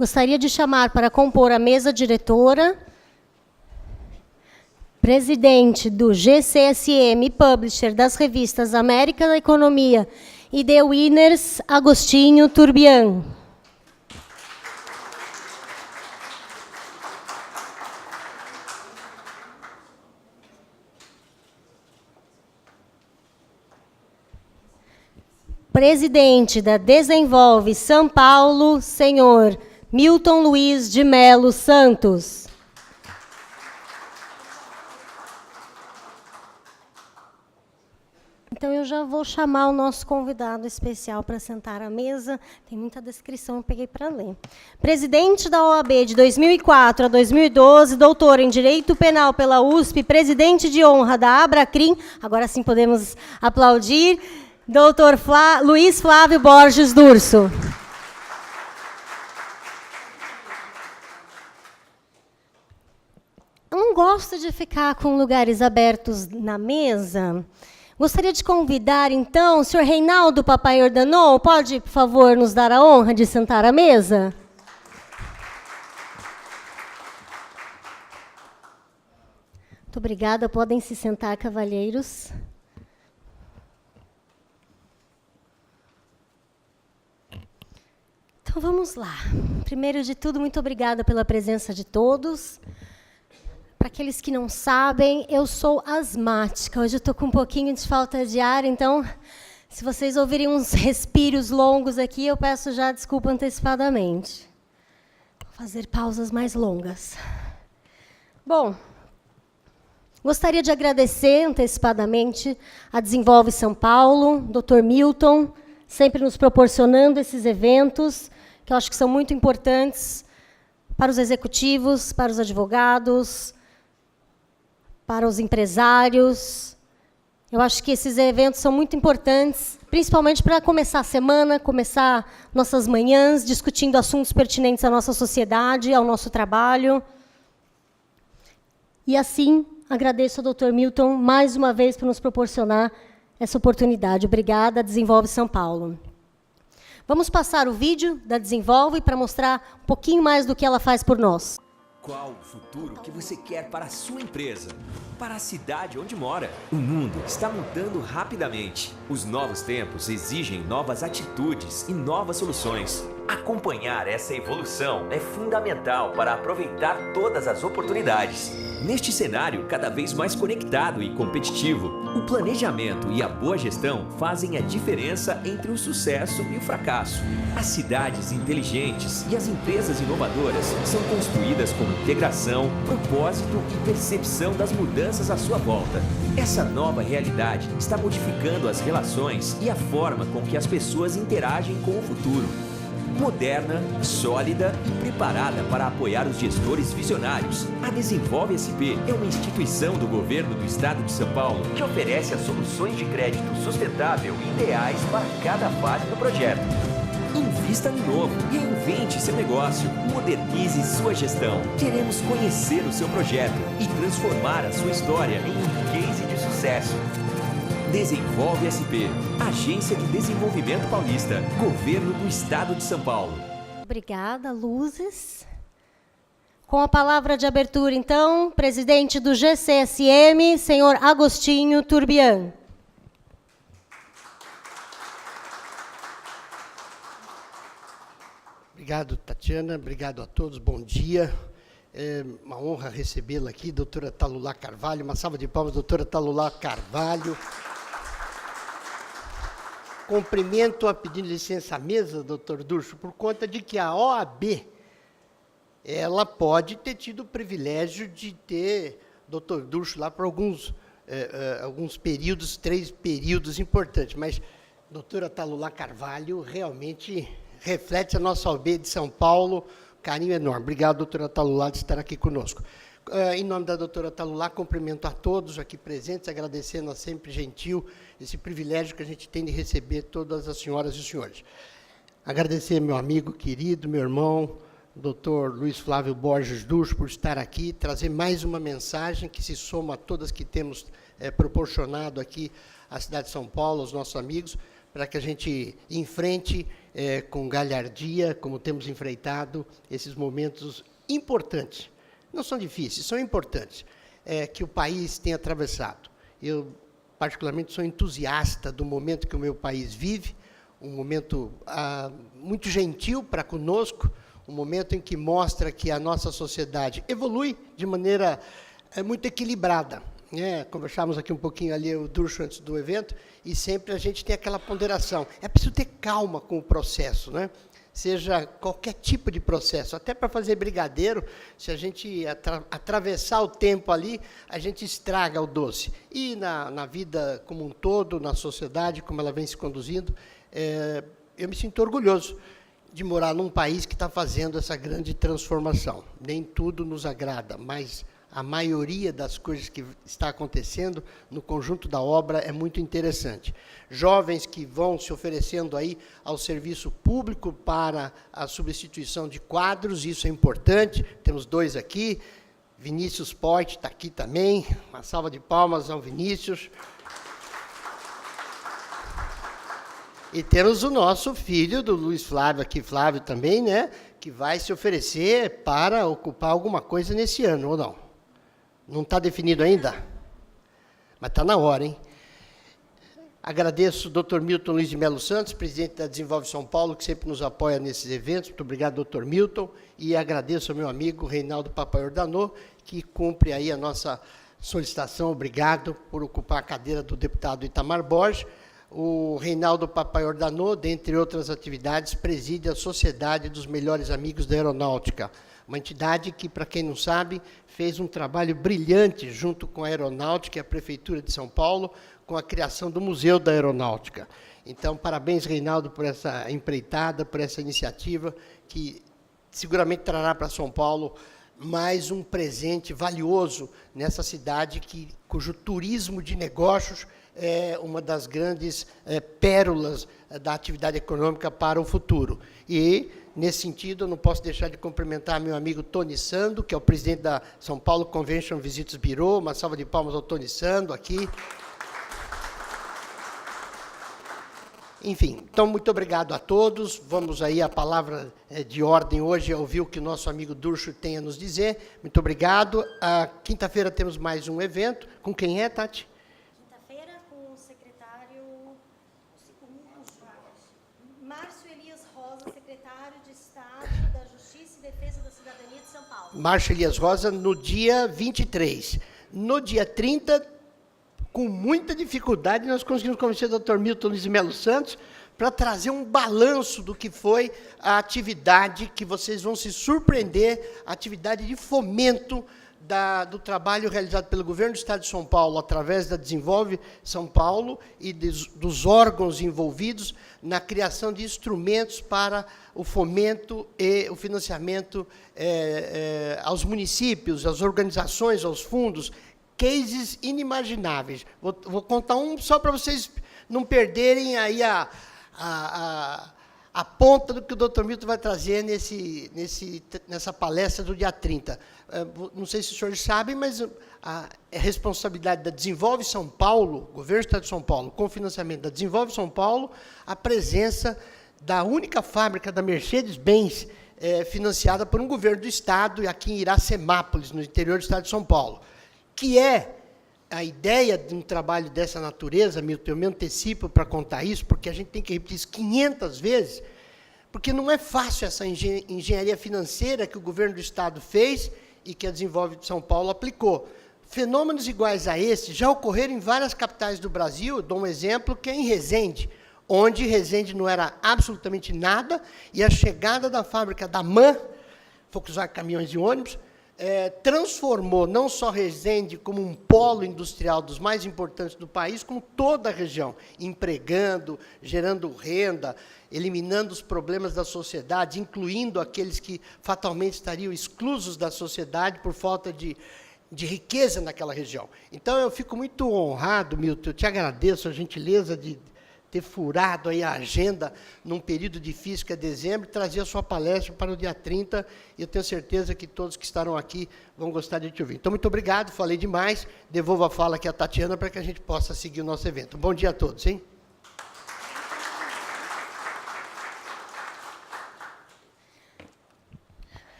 Gostaria de chamar para compor a mesa diretora, presidente do GCSM e publisher das revistas América da Economia e The Winners, Agostinho Turbian. Presidente da Desenvolve São Paulo, senhor Milton Luiz de Melo Santos. Então, eu já vou chamar o nosso convidado especial para sentar à mesa. Tem muita descrição, eu peguei para ler. Presidente da OAB de 2004 a 2012, doutor em Direito Penal pela USP, presidente de honra da Abracrim, agora sim podemos aplaudir, doutor Luiz Flávio Borges Durso. Eu não gosto de ficar com lugares abertos na mesa. Gostaria de convidar, então, o senhor Reinaldo Papai Ordanon, pode, por favor, nos dar a honra de sentar à mesa? Muito obrigada. Podem se sentar, cavalheiros. Então, vamos lá. Primeiro de tudo, muito obrigada pela presença de todos. Para aqueles que não sabem, eu sou asmática. Hoje eu estou com um pouquinho de falta de ar, então, se vocês ouvirem uns respiros longos aqui, eu peço já desculpa antecipadamente. Vou fazer pausas mais longas. Bom, gostaria de agradecer antecipadamente a Desenvolve São Paulo, Dr. Milton, sempre nos proporcionando esses eventos, que eu acho que são muito importantes para os executivos, para os advogados, para os empresários. Eu acho que esses eventos são muito importantes, principalmente para começar a semana, começar nossas manhãs, discutindo assuntos pertinentes à nossa sociedade, ao nosso trabalho. E, assim, agradeço ao Dr. Milton, mais uma vez, por nos proporcionar essa oportunidade. Obrigada, Desenvolve São Paulo. Vamos passar o vídeo da Desenvolve para mostrar um pouquinho mais do que ela faz por nós. Qual o futuro que você quer para a sua empresa? Para a cidade onde mora? O mundo está mudando rapidamente. Os novos tempos exigem novas atitudes e novas soluções. Acompanhar essa evolução é fundamental para aproveitar todas as oportunidades. Neste cenário cada vez mais conectado e competitivo, o planejamento e a boa gestão fazem a diferença entre o sucesso e o fracasso. As cidades inteligentes e as empresas inovadoras são construídas com integração, propósito e percepção das mudanças à sua volta. Essa nova realidade está modificando as relações e a forma com que as pessoas interagem com o futuro. Moderna, sólida e preparada para apoiar os gestores visionários. A Desenvolve SP é uma instituição do governo do estado de São Paulo que oferece as soluções de crédito sustentável ideais para cada fase do projeto. Invista no novo, reinvente seu negócio, modernize sua gestão. Queremos conhecer o seu projeto e transformar a sua história em um case de sucesso. Desenvolve SP, Agência de Desenvolvimento Paulista, Governo do Estado de São Paulo. Obrigada, Luzes. Com a palavra de abertura, então, presidente do GCSM, senhor Agostinho Turbian. Obrigado, Tatiana. Obrigado a todos. Bom dia. É uma honra recebê-la aqui, doutora Talulá Carvalho. Uma salva de palmas, doutora Talulá Carvalho. Cumprimento a pedindo licença à mesa, doutor Durso, por conta de que a OAB, ela pode ter tido o privilégio de ter doutor Durso lá por alguns períodos, 3 períodos importantes, mas doutora Talulá Carvalho realmente reflete a nossa OAB de São Paulo, carinho enorme. Obrigado, doutora Talulá, de estar aqui conosco. Em nome da doutora Talulá, cumprimento a todos aqui presentes, agradecendo a sempre gentil esse privilégio que a gente tem de receber todas as senhoras e os senhores. Agradecer meu amigo querido, meu irmão, doutor Luiz Flávio Borges Durso, por estar aqui, trazer mais uma mensagem que se soma a todas que temos proporcionado aqui à cidade de São Paulo, aos nossos amigos, para que a gente enfrente com galhardia, como temos enfrentado, esses momentos importantes. Não são difíceis, são importantes, que o país tem atravessado. Eu, particularmente, sou entusiasta do momento que o meu país vive, um momento muito gentil para conosco, um momento em que mostra que a nossa sociedade evolui de maneira muito equilibrada. Conversávamos aqui um pouquinho ali, o Durcho, antes do evento, e sempre a gente tem aquela ponderação. É preciso ter calma com o processo, né? Seja qualquer tipo de processo, até para fazer brigadeiro, se a gente atravessar o tempo ali, a gente estraga o doce. E na vida como um todo, na sociedade, como ela vem se conduzindo, eu me sinto orgulhoso de morar num país que está fazendo essa grande transformação. Nem tudo nos agrada, mas a maioria das coisas que está acontecendo no conjunto da obra é muito interessante. Jovens que vão se oferecendo aí ao serviço público para a substituição de quadros, isso é importante. Temos 2 aqui, Vinícius Poit está aqui também, uma salva de palmas ao Vinícius. E temos o nosso filho, do Luiz Flávio, aqui, Flávio também, né, que vai se oferecer para ocupar alguma coisa nesse ano, ou não? Não está definido ainda? Mas está na hora, hein? Agradeço o Dr. Milton Luiz de Melo Santos, presidente da Desenvolve São Paulo, que sempre nos apoia nesses eventos. Muito obrigado, Dr. Milton. E agradeço ao meu amigo Reinaldo Papaiordanô, que cumpre aí a nossa solicitação. Obrigado por ocupar a cadeira do deputado Itamar Borges. O Reinaldo Papaiordanô, dentre outras atividades, preside a Sociedade dos Melhores Amigos da Aeronáutica, uma entidade que, para quem não sabe, fez um trabalho brilhante junto com a Aeronáutica e a Prefeitura de São Paulo, com a criação do Museu da Aeronáutica. Então, parabéns, Reinaldo, por essa empreitada, por essa iniciativa, que seguramente trará para São Paulo mais um presente valioso nessa cidade, cujo turismo de negócios é uma das grandes pérolas da atividade econômica para o futuro. E, nesse sentido, eu não posso deixar de cumprimentar meu amigo Tony Sando, que é o presidente da São Paulo Convention Visitors Bureau. Uma salva de palmas ao Tony Sando aqui. Enfim, então, muito obrigado a todos. Vamos aí, a palavra de ordem hoje é ouvir o que o nosso amigo Durcho tem a nos dizer. Muito obrigado. Quinta-feira temos mais um evento. Com quem é, Tati? Quinta-feira, com o secretário Márcio Elias Rosa, secretário de Estado da Justiça e Defesa da Cidadania de São Paulo. Márcio Elias Rosa, no dia 23. No dia 30, com muita dificuldade, nós conseguimos convencer o Dr. Milton Luiz de Melo Santos para trazer um balanço do que foi a atividade, que vocês vão se surpreender, a atividade de fomento do trabalho realizado pelo Governo do Estado de São Paulo, através da Desenvolve São Paulo e dos órgãos envolvidos na criação de instrumentos para o fomento e o financiamento aos municípios, às organizações, aos fundos, cases inimagináveis. Vou contar um só para vocês não perderem aí a ponta do que o Dr. Milton vai trazer nessa palestra do dia 30. Não sei se os senhores sabem, mas é responsabilidade da Desenvolve São Paulo, Governo do Estado de São Paulo, com financiamento da Desenvolve São Paulo, a presença da única fábrica da Mercedes-Benz financiada por um governo do Estado, aqui em Iracemápolis, no interior do Estado de São Paulo, que é a ideia de um trabalho dessa natureza. Milton, eu me antecipo para contar isso, porque a gente tem que repetir isso 500 vezes, porque não é fácil essa engenharia financeira que o governo do Estado fez e que a Desenvolve São Paulo aplicou. Fenômenos iguais a esse já ocorreram em várias capitais do Brasil. Eu dou um exemplo, que é em Resende, onde Resende não era absolutamente nada, e a chegada da fábrica da MAN, Volkswagen Caminhões e Ônibus, transformou não só Resende como um polo industrial dos mais importantes do país, como toda a região, empregando, gerando renda, eliminando os problemas da sociedade, incluindo aqueles que fatalmente estariam exclusos da sociedade por falta de riqueza naquela região. Então, eu fico muito honrado, Milton, eu te agradeço a gentileza de ter furado aí a agenda num período difícil, que é dezembro, e trazer a sua palestra para o dia 30, e eu tenho certeza que todos que estarão aqui vão gostar de te ouvir. Então, muito obrigado, falei demais, devolvo a fala aqui à Tatiana para que a gente possa seguir o nosso evento. Bom dia a todos, hein?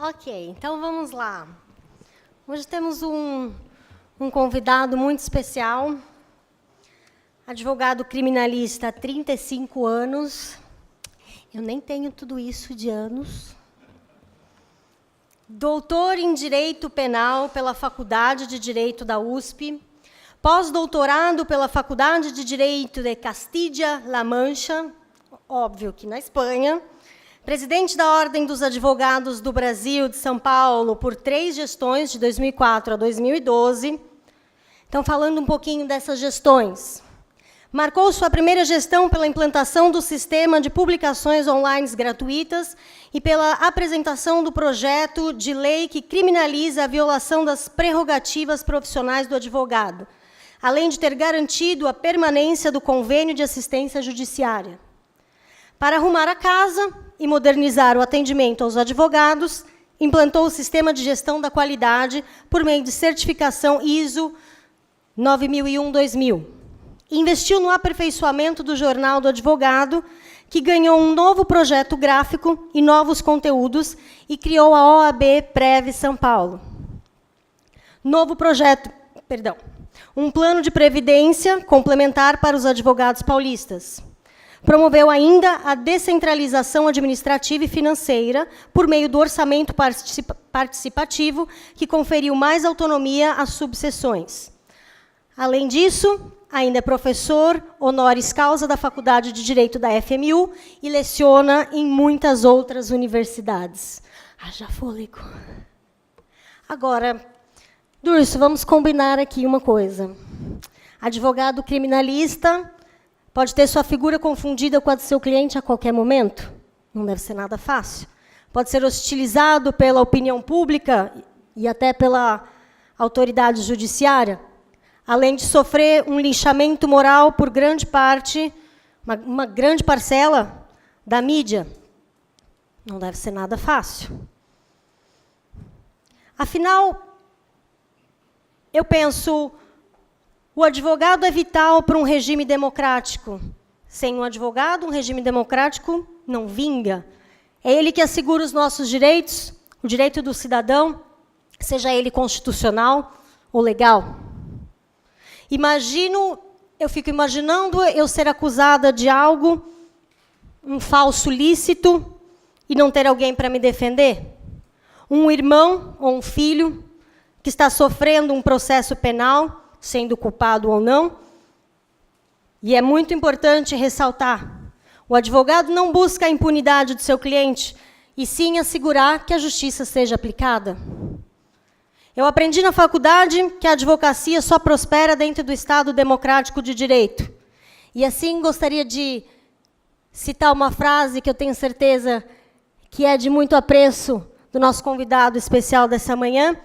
Ok, então vamos lá. Hoje temos um convidado muito especial, advogado criminalista há 35 anos. Eu nem tenho tudo isso de anos. Doutor em Direito Penal pela Faculdade de Direito da USP, pós-doutorado pela Faculdade de Direito de Castilla-La Mancha, óbvio que na Espanha, presidente da Ordem dos Advogados do Brasil de São Paulo por 3 gestões, de 2004 a 2012. Então, falando um pouquinho dessas gestões. Marcou sua primeira gestão pela implantação do sistema de publicações online gratuitas e pela apresentação do projeto de lei que criminaliza a violação das prerrogativas profissionais do advogado, além de ter garantido a permanência do convênio de assistência judiciária. Para arrumar a casa e modernizar o atendimento aos advogados, implantou o sistema de gestão da qualidade por meio de certificação ISO 9001-2000. Investiu no aperfeiçoamento do Jornal do Advogado, que ganhou um novo projeto gráfico e novos conteúdos e criou a OAB Prev São Paulo. Um plano de previdência complementar para os advogados paulistas. Promoveu ainda a descentralização administrativa e financeira por meio do orçamento participativo, que conferiu mais autonomia às subseções. Além disso, ainda é professor honoris causa da Faculdade de Direito da FMU e leciona em muitas outras universidades. Haja fôlego. Agora, Durso, vamos combinar aqui uma coisa. Advogado criminalista pode ter sua figura confundida com a do seu cliente a qualquer momento. Não deve ser nada fácil. Pode ser hostilizado pela opinião pública e até pela autoridade judiciária, além de sofrer um linchamento moral por grande parte, uma grande parcela da mídia. Não deve ser nada fácil. Afinal, eu penso, o advogado é vital para um regime democrático. Sem um advogado, um regime democrático não vinga. É ele que assegura os nossos direitos, o direito do cidadão, seja ele constitucional ou legal. Eu fico imaginando eu ser acusada de algo, um falso lícito, e não ter alguém para me defender. Um irmão ou um filho que está sofrendo um processo penal, sendo culpado ou não. E é muito importante ressaltar, o advogado não busca a impunidade do seu cliente, e sim assegurar que a justiça seja aplicada. Eu aprendi na faculdade que a advocacia só prospera dentro do Estado democrático de direito. E assim gostaria de citar uma frase que eu tenho certeza que é de muito apreço do nosso convidado especial dessa manhã.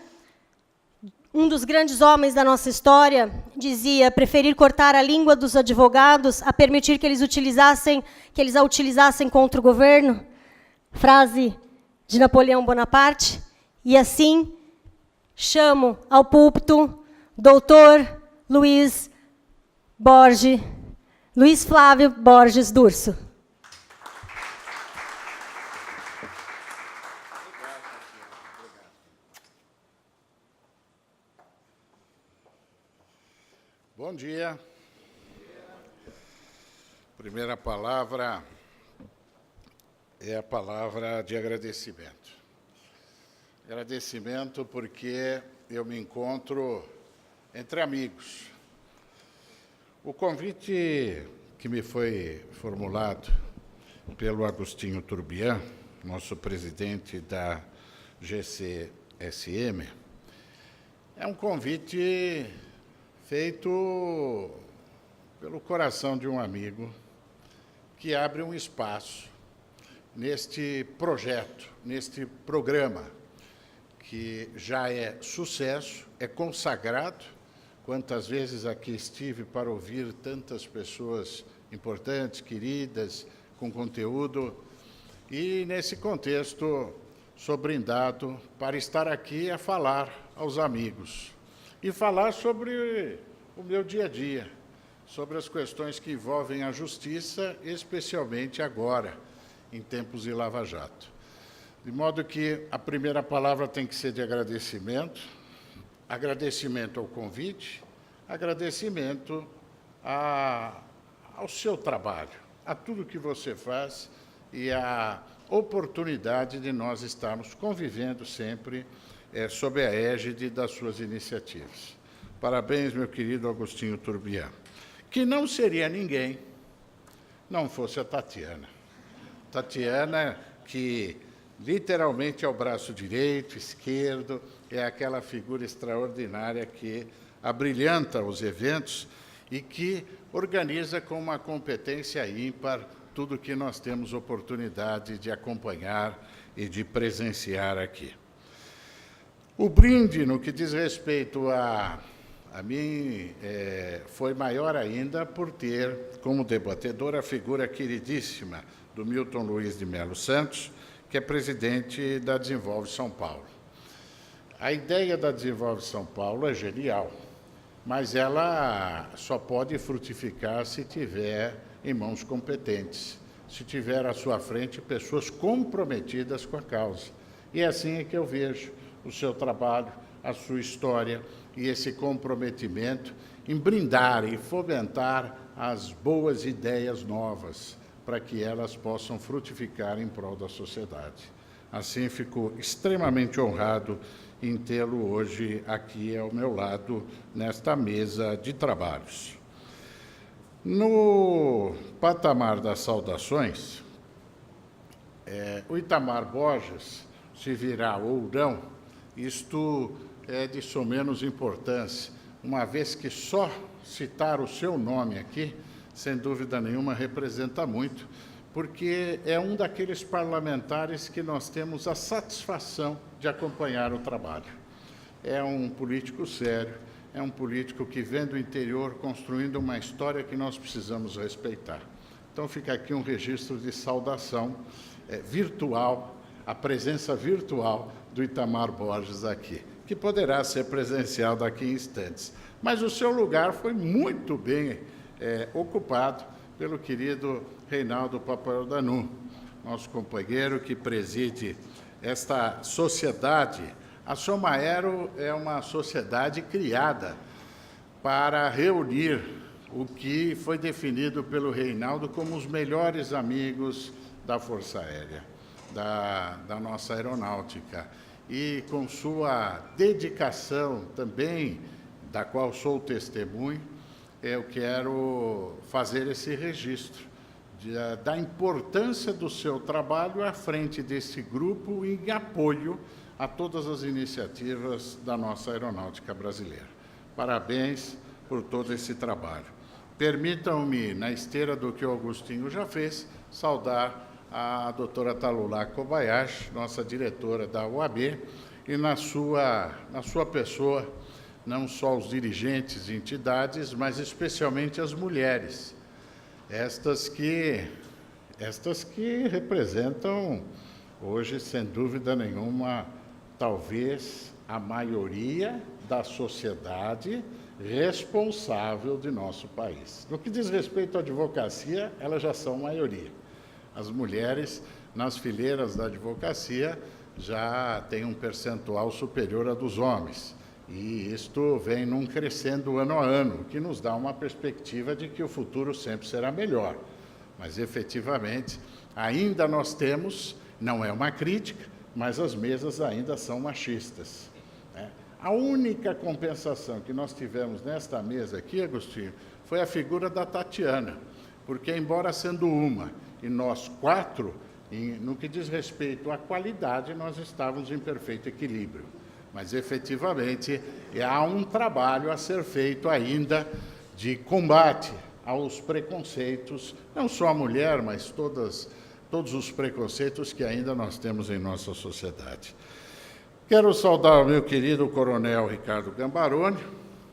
Um dos grandes homens da nossa história dizia: preferir cortar a língua dos advogados a permitir que eles a utilizassem contra o governo. Frase de Napoleão Bonaparte. E assim, chamo ao púlpito doutor Luiz Flávio Borges Durso. Bom dia. Primeira palavra é a palavra de agradecimento. Agradecimento porque eu me encontro entre amigos. O convite que me foi formulado pelo Agostinho Turbian, nosso presidente da GCSM, é um convite feito pelo coração de um amigo que abre um espaço neste projeto, neste programa, que já é sucesso, é consagrado. Quantas vezes aqui estive para ouvir tantas pessoas importantes, queridas, com conteúdo, e, nesse contexto, sou brindado para estar aqui a falar aos amigos e falar sobre o meu dia a dia, sobre as questões que envolvem a justiça, especialmente agora, em tempos de Lava Jato. De modo que a primeira palavra tem que ser de agradecimento, agradecimento ao convite, agradecimento ao seu trabalho, a tudo que você faz e a oportunidade de nós estarmos convivendo sempre sob a égide das suas iniciativas. Parabéns, meu querido Agostinho Turbian, que não seria ninguém não fosse a Tatiana. Tatiana, que literalmente é o braço direito, esquerdo, é aquela figura extraordinária que abrilhanta os eventos e que organiza com uma competência ímpar tudo que nós temos oportunidade de acompanhar e de presenciar aqui. O brinde, no que diz respeito a mim, foi maior ainda por ter, como debatedor, a figura queridíssima do Milton Luiz de Melo Santos, que é presidente da Desenvolve São Paulo. A ideia da Desenvolve São Paulo é genial, mas ela só pode frutificar se tiver em mãos competentes, se tiver à sua frente pessoas comprometidas com a causa. E é assim que eu vejo o seu trabalho, a sua história e esse comprometimento em brindar e fomentar as boas ideias novas, para que elas possam frutificar em prol da sociedade. Assim, fico extremamente honrado em tê-lo hoje aqui ao meu lado, nesta mesa de trabalhos. No patamar das saudações, o Itamar Borges, se virá ou não, isto é de somenos importância, uma vez que só citar o seu nome aqui, sem dúvida nenhuma, representa muito, porque é um daqueles parlamentares que nós temos a satisfação de acompanhar o trabalho. É um político sério, é um político que vem do interior construindo uma história que nós precisamos respeitar. Então, fica aqui um registro de saudação virtual, a presença virtual do Itamar Borges aqui, que poderá ser presencial daqui a instantes. Mas o seu lugar foi muito bem ocupado pelo querido Reinaldo Papaiodanou, nosso companheiro que preside esta sociedade. A Somaero é uma sociedade criada para reunir o que foi definido pelo Reinaldo como os melhores amigos da Força Aérea, da nossa aeronáutica. E com sua dedicação também, da qual sou testemunho, eu quero fazer esse registro da importância do seu trabalho à frente desse grupo em apoio a todas as iniciativas da nossa aeronáutica brasileira. Parabéns por todo esse trabalho. Permitam-me, na esteira do que o Agostinho já fez, saudar a doutora Talulá Kobayashi, nossa diretora da UAB, e na sua pessoa, não só os dirigentes e entidades, mas especialmente as mulheres, estas que representam hoje, sem dúvida nenhuma, talvez a maioria da sociedade responsável de nosso país. No que diz respeito à advocacia, elas já são maioria. As mulheres, nas fileiras da advocacia, já têm um percentual superior a dos homens. E isto vem num crescendo ano a ano, o que nos dá uma perspectiva de que o futuro sempre será melhor. Mas, efetivamente, ainda nós temos, não é uma crítica, mas as mesas ainda são machistas. A única compensação que nós tivemos nesta mesa aqui, Agostinho, foi a figura da Tatiana, porque, embora sendo uma e nós quatro, no que diz respeito à qualidade, nós estávamos em perfeito equilíbrio. Mas, efetivamente, há um trabalho a ser feito ainda de combate aos preconceitos, não só a mulher, mas todos os preconceitos que ainda nós temos em nossa sociedade. Quero saudar o meu querido coronel Ricardo Gambaroni,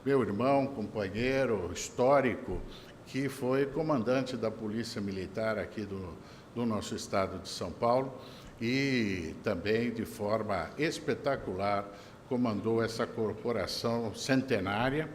meu irmão, companheiro, histórico, que foi comandante da Polícia Militar aqui do nosso estado de São Paulo e também, de forma espetacular, comandou essa corporação centenária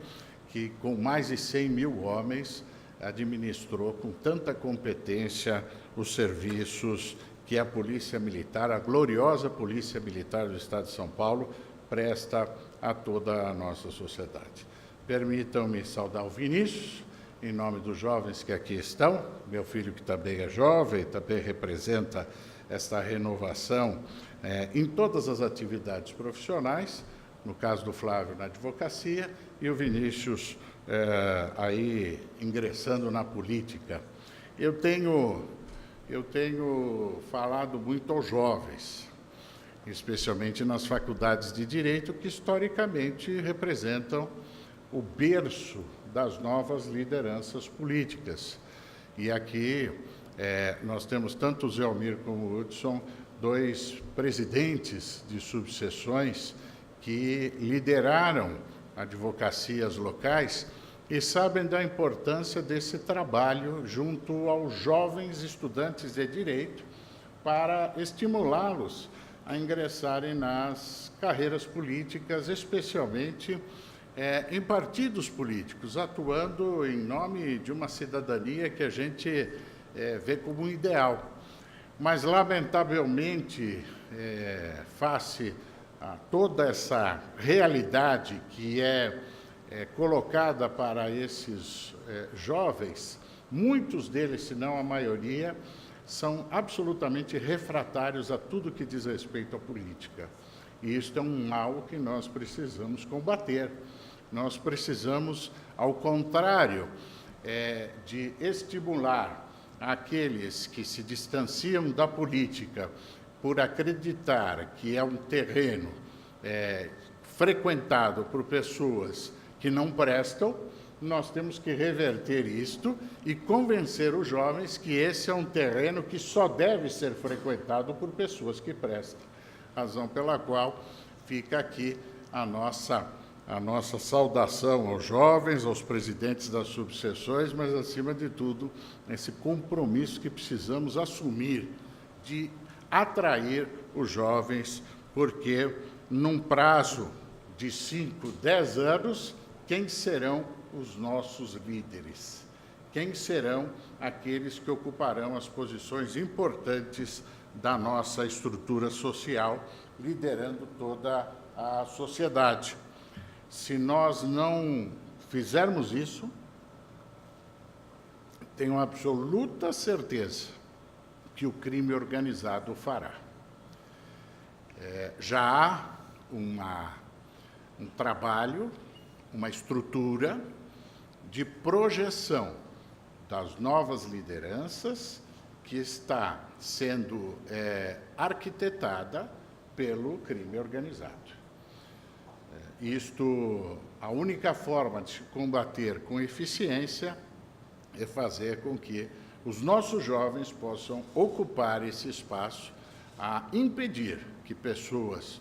que, com mais de 100 mil homens, administrou com tanta competência os serviços que a Polícia Militar, a gloriosa Polícia Militar do Estado de São Paulo, presta a toda a nossa sociedade. Permitam-me saudar o Vinícius, em nome dos jovens que aqui estão, meu filho que também é jovem, também representa esta renovação em todas as atividades profissionais, no caso do Flávio na advocacia, e o Vinícius aí ingressando na política. Eu tenho falado muito aos jovens, especialmente nas faculdades de Direito, que historicamente representam o berço das novas lideranças políticas. E aqui nós temos tanto o Zé Almir como o Hudson, dois presidentes de subseções que lideraram advocacias locais e sabem da importância desse trabalho junto aos jovens estudantes de direito para estimulá-los a ingressarem nas carreiras políticas, especialmente em partidos políticos, atuando em nome de uma cidadania que a gente vê como um ideal. Mas, lamentavelmente, face a toda essa realidade que é colocada para esses jovens, muitos deles, se não a maioria, são absolutamente refratários a tudo que diz respeito à política. E isto é um mal que nós precisamos combater. Nós precisamos, ao contrário, de estimular aqueles que se distanciam da política por acreditar que é um terreno frequentado por pessoas que não prestam, nós temos que reverter isto e convencer os jovens que esse é um terreno que só deve ser frequentado por pessoas que prestam. Razão pela qual fica aqui a nossa saudação aos jovens, aos presidentes das subseções, mas, acima de tudo, esse compromisso que precisamos assumir de atrair os jovens, porque, num prazo de 5, 10 anos, quem serão os nossos líderes? Quem serão aqueles que ocuparão as posições importantes da nossa estrutura social, liderando toda a sociedade? Se nós não fizermos isso, tenho absoluta certeza que o crime organizado fará. Já há um trabalho, uma estrutura de projeção das novas lideranças que está sendo arquitetada pelo crime organizado. A única forma de se combater com eficiência é fazer com que os nossos jovens possam ocupar esse espaço, a impedir que pessoas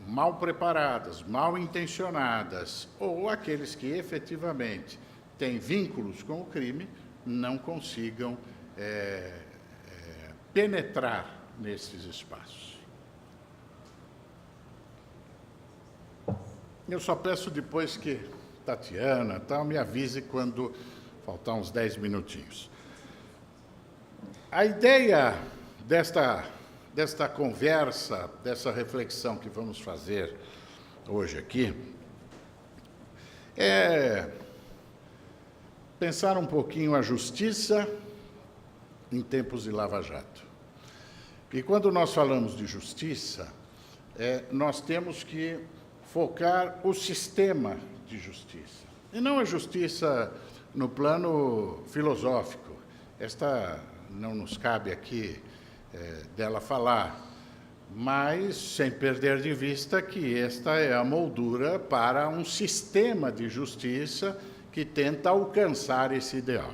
mal preparadas, mal intencionadas, ou aqueles que efetivamente têm vínculos com o crime, não consigam penetrar nesses espaços. Eu só peço depois que Tatiana me avise quando faltar uns 10 minutinhos. A ideia desta conversa, dessa reflexão que vamos fazer hoje aqui, é pensar um pouquinho a justiça em tempos de Lava Jato. E quando nós falamos de justiça, nós temos que focar o sistema de justiça, e não a justiça no plano filosófico. Esta não nos cabe aqui dela falar, mas sem perder de vista que esta é a moldura para um sistema de justiça que tenta alcançar esse ideal.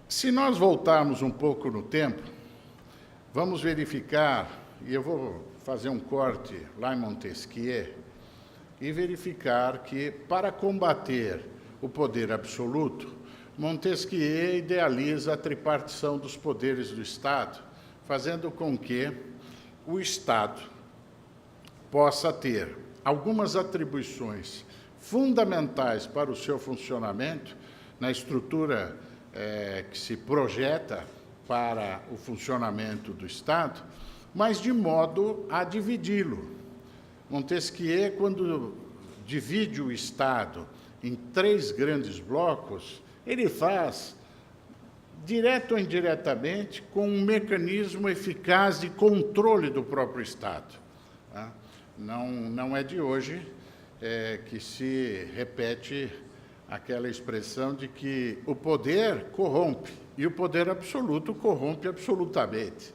Se nós voltarmos um pouco no tempo, vamos verificar, e eu vou fazer um corte lá em Montesquieu, e verificar que, para combater o poder absoluto, Montesquieu idealiza a tripartição dos poderes do Estado, fazendo com que o Estado possa ter algumas atribuições fundamentais para o seu funcionamento, na estrutura que se projeta para o funcionamento do Estado, mas de modo a dividi-lo. Montesquieu, quando divide o Estado em 3 grandes blocos, ele faz, direto ou indiretamente, com um mecanismo eficaz de controle do próprio Estado. Tá? Não é de hoje que se repete aquela expressão de que o poder corrompe, e o poder absoluto corrompe absolutamente.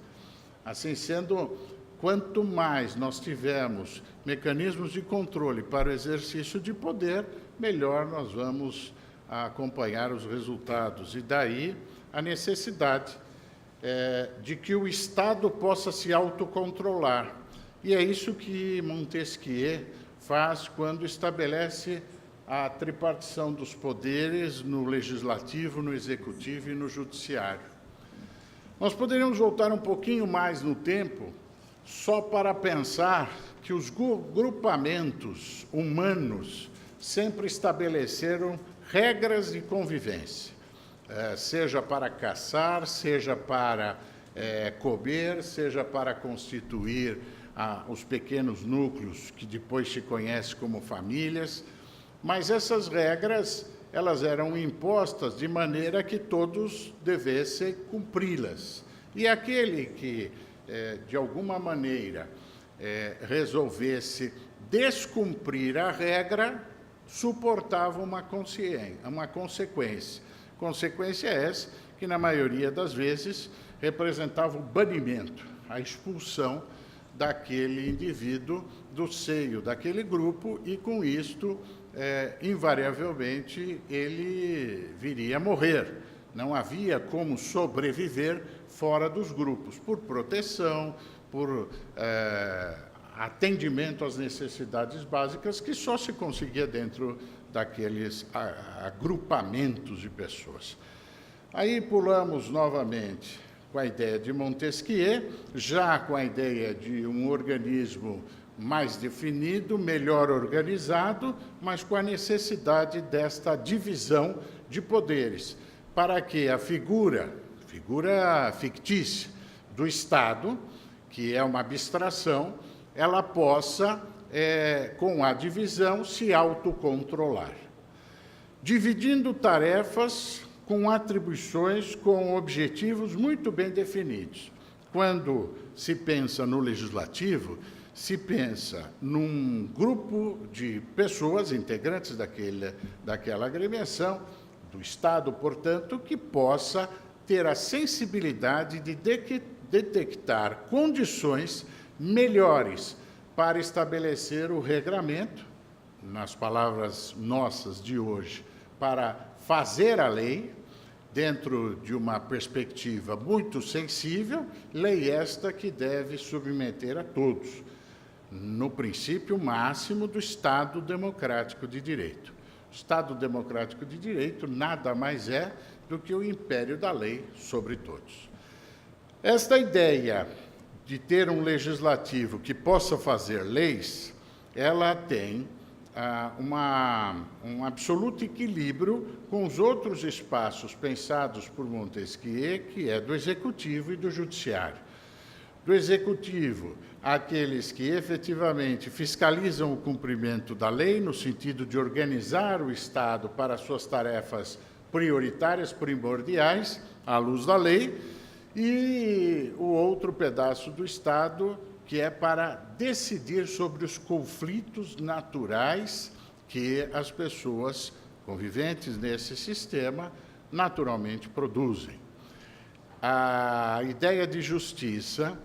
Assim sendo, quanto mais nós tivermos mecanismos de controle para o exercício de poder, melhor nós vamos acompanhar os resultados. E daí a necessidade de que o Estado possa se autocontrolar. E é isso que Montesquieu faz quando estabelece a tripartição dos poderes no legislativo, no executivo e no judiciário. Nós poderíamos voltar um pouquinho mais no tempo só para pensar que os grupamentos humanos sempre estabeleceram regras de convivência, seja para caçar, seja para comer, seja para constituir os pequenos núcleos que depois se conhece como famílias, mas essas regras elas eram impostas de maneira que todos devessem cumpri-las. E aquele que, de alguma maneira, resolvesse descumprir a regra, suportava uma consequência. Consequência essa que, na maioria das vezes, representava o banimento, a expulsão daquele indivíduo do seio daquele grupo e, com isto, invariavelmente, ele viria a morrer. Não havia como sobreviver fora dos grupos, por proteção, por atendimento às necessidades básicas, que só se conseguia dentro daqueles agrupamentos de pessoas. Aí pulamos novamente com a ideia de Montesquieu, já com a ideia de um organismo mais definido, melhor organizado, mas com a necessidade desta divisão de poderes, para que a figura fictícia do Estado, que é uma abstração, ela possa, com a divisão, se autocontrolar. Dividindo tarefas com atribuições, com objetivos muito bem definidos. Quando se pensa no legislativo, se pensa num grupo de pessoas, integrantes daquela agremiação, do Estado, portanto, que possa ter a sensibilidade de detectar condições melhores para estabelecer o regramento, nas palavras nossas de hoje, para fazer a lei, dentro de uma perspectiva muito sensível, lei esta que deve submeter a todos, no princípio máximo do Estado Democrático de Direito. O Estado Democrático de Direito nada mais é do que o império da lei sobre todos. Esta ideia de ter um legislativo que possa fazer leis, ela tem um absoluto equilíbrio com os outros espaços pensados por Montesquieu, que é do Executivo e do Judiciário. Do Executivo, aqueles que efetivamente fiscalizam o cumprimento da lei, no sentido de organizar o Estado para suas tarefas prioritárias, primordiais, à luz da lei, e o outro pedaço do Estado, que é para decidir sobre os conflitos naturais que as pessoas conviventes nesse sistema naturalmente produzem. A ideia de justiça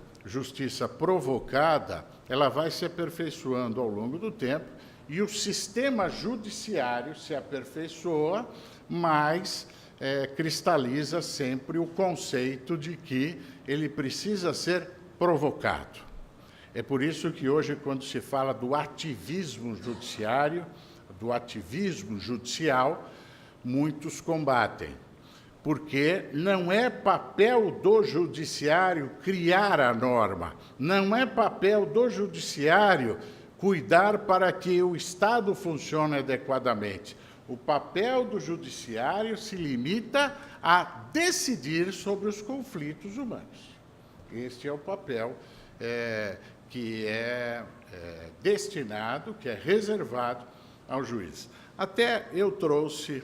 provocada, ela vai se aperfeiçoando ao longo do tempo e o sistema judiciário se aperfeiçoa, mas cristaliza sempre o conceito de que ele precisa ser provocado. É por isso que hoje, quando se fala do ativismo judiciário, do ativismo judicial, muitos combatem, porque não é papel do judiciário criar a norma, não é papel do judiciário cuidar para que o Estado funcione adequadamente. O papel do judiciário se limita a decidir sobre os conflitos humanos. Este é o papel que é destinado, que é reservado ao juiz. Até eu trouxe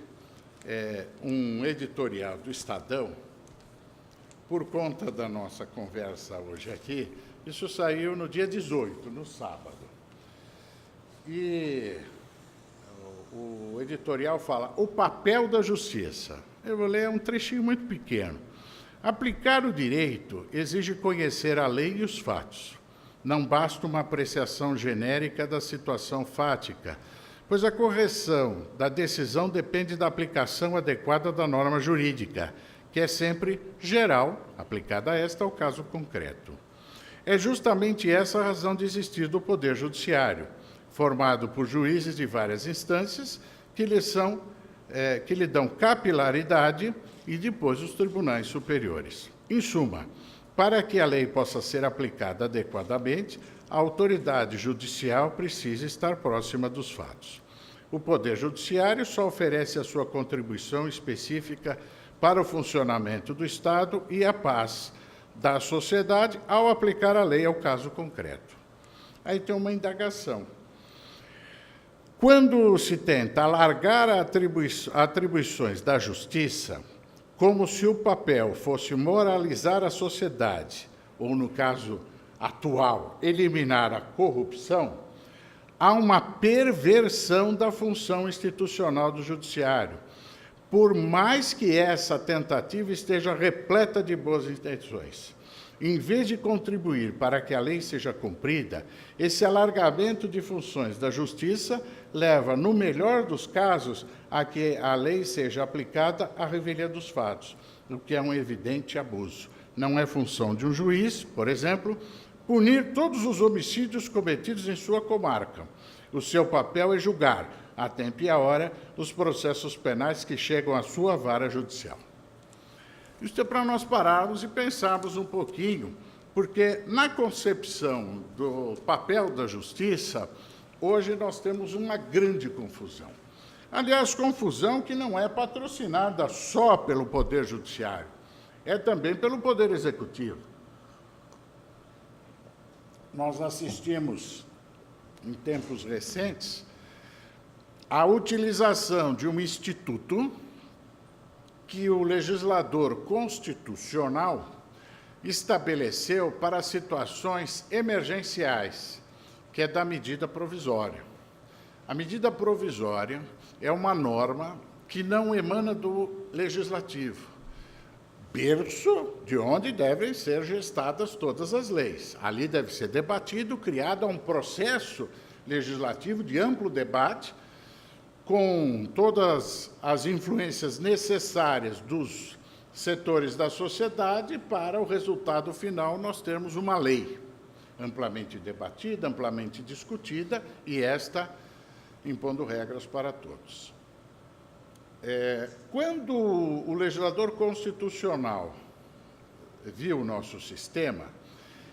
um editorial do Estadão, por conta da nossa conversa hoje aqui. Isso saiu no dia 18, no sábado. E o editorial fala: o papel da justiça. Eu vou ler um trechinho muito pequeno. Aplicar o direito exige conhecer a lei e os fatos. Não basta uma apreciação genérica da situação fática, pois a correção da decisão depende da aplicação adequada da norma jurídica, que é sempre geral, aplicada a esta ao caso concreto. É justamente essa a razão de existir do Poder Judiciário, formado por juízes de várias instâncias que lhe dão capilaridade, e depois os tribunais superiores. Em suma, para que a lei possa ser aplicada adequadamente, a autoridade judicial precisa estar próxima dos fatos. O Poder Judiciário só oferece a sua contribuição específica para o funcionamento do Estado e a paz da sociedade ao aplicar a lei ao caso concreto. Aí tem uma indagação. Quando se tenta alargar atribuições da justiça, como se o papel fosse moralizar a sociedade, ou, no caso atual, eliminar a corrupção, há uma perversão da função institucional do judiciário, por mais que essa tentativa esteja repleta de boas intenções. Em vez de contribuir para que a lei seja cumprida, esse alargamento de funções da justiça leva, no melhor dos casos, a que a lei seja aplicada à revelia dos fatos, o que é um evidente abuso. Não é função de um juiz, por exemplo, punir todos os homicídios cometidos em sua comarca. O seu papel é julgar, a tempo e a hora, os processos penais que chegam à sua vara judicial. Isso é para nós pararmos e pensarmos um pouquinho, porque na concepção do papel da justiça, hoje nós temos uma grande confusão. Aliás, confusão que não é patrocinada só pelo Poder Judiciário, é também pelo Poder Executivo. Nós assistimos, em tempos recentes, à utilização de um instituto que o legislador constitucional estabeleceu para situações emergenciais, que é da medida provisória. A medida provisória é uma norma que não emana do legislativo, berço de onde devem ser gestadas todas as leis. Ali deve ser debatido, criado um processo legislativo de amplo debate, com todas as influências necessárias dos setores da sociedade para o resultado final nós termos uma lei amplamente debatida, amplamente discutida, e esta impondo regras para todos. Quando o legislador constitucional viu o nosso sistema,